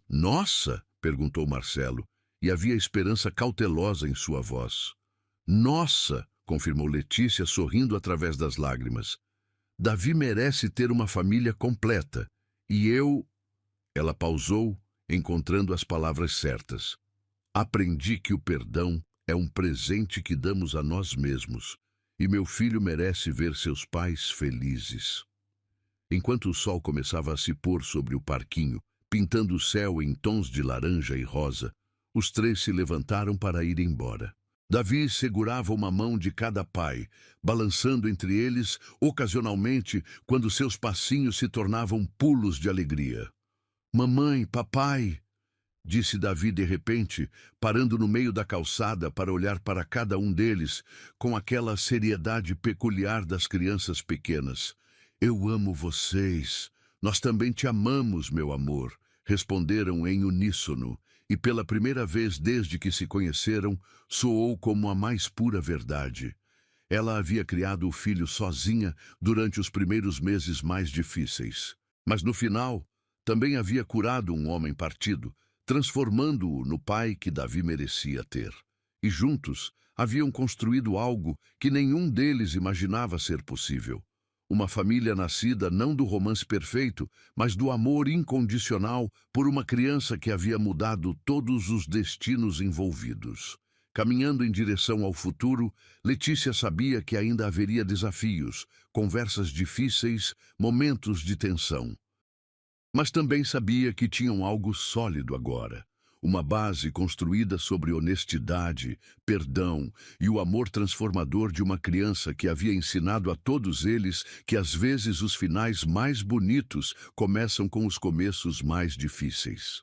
Nossa? Perguntou Marcelo, e havia esperança cautelosa em sua voz. Nossa, confirmou Letícia, sorrindo através das lágrimas. Davi merece ter uma família completa. E eu... Ela pausou, encontrando as palavras certas. Aprendi que o perdão é um presente que damos a nós mesmos. E meu filho merece ver seus pais felizes. Enquanto o sol começava a se pôr sobre o parquinho, pintando o céu em tons de laranja e rosa, os três se levantaram para ir embora. Davi segurava uma mão de cada pai, balançando entre eles, ocasionalmente, quando seus passinhos se tornavam pulos de alegria. Mamãe, papai, disse Davi de repente, parando no meio da calçada para olhar para cada um deles, com aquela seriedade peculiar das crianças pequenas. Eu amo vocês. Nós também te amamos, meu amor, responderam em uníssono, e pela primeira vez desde que se conheceram, soou como a mais pura verdade. Ela havia criado o filho sozinha durante os primeiros meses mais difíceis. Mas no final, também havia curado um homem partido, transformando-o no pai que Davi merecia ter. E juntos haviam construído algo que nenhum deles imaginava ser possível. Uma família nascida não do romance perfeito, mas do amor incondicional por uma criança que havia mudado todos os destinos envolvidos. Caminhando em direção ao futuro, Letícia sabia que ainda haveria desafios, conversas difíceis, momentos de tensão. Mas também sabia que tinham algo sólido agora. Uma base construída sobre honestidade, perdão e o amor transformador de uma criança que havia ensinado a todos eles que às vezes os finais mais bonitos começam com os começos mais difíceis.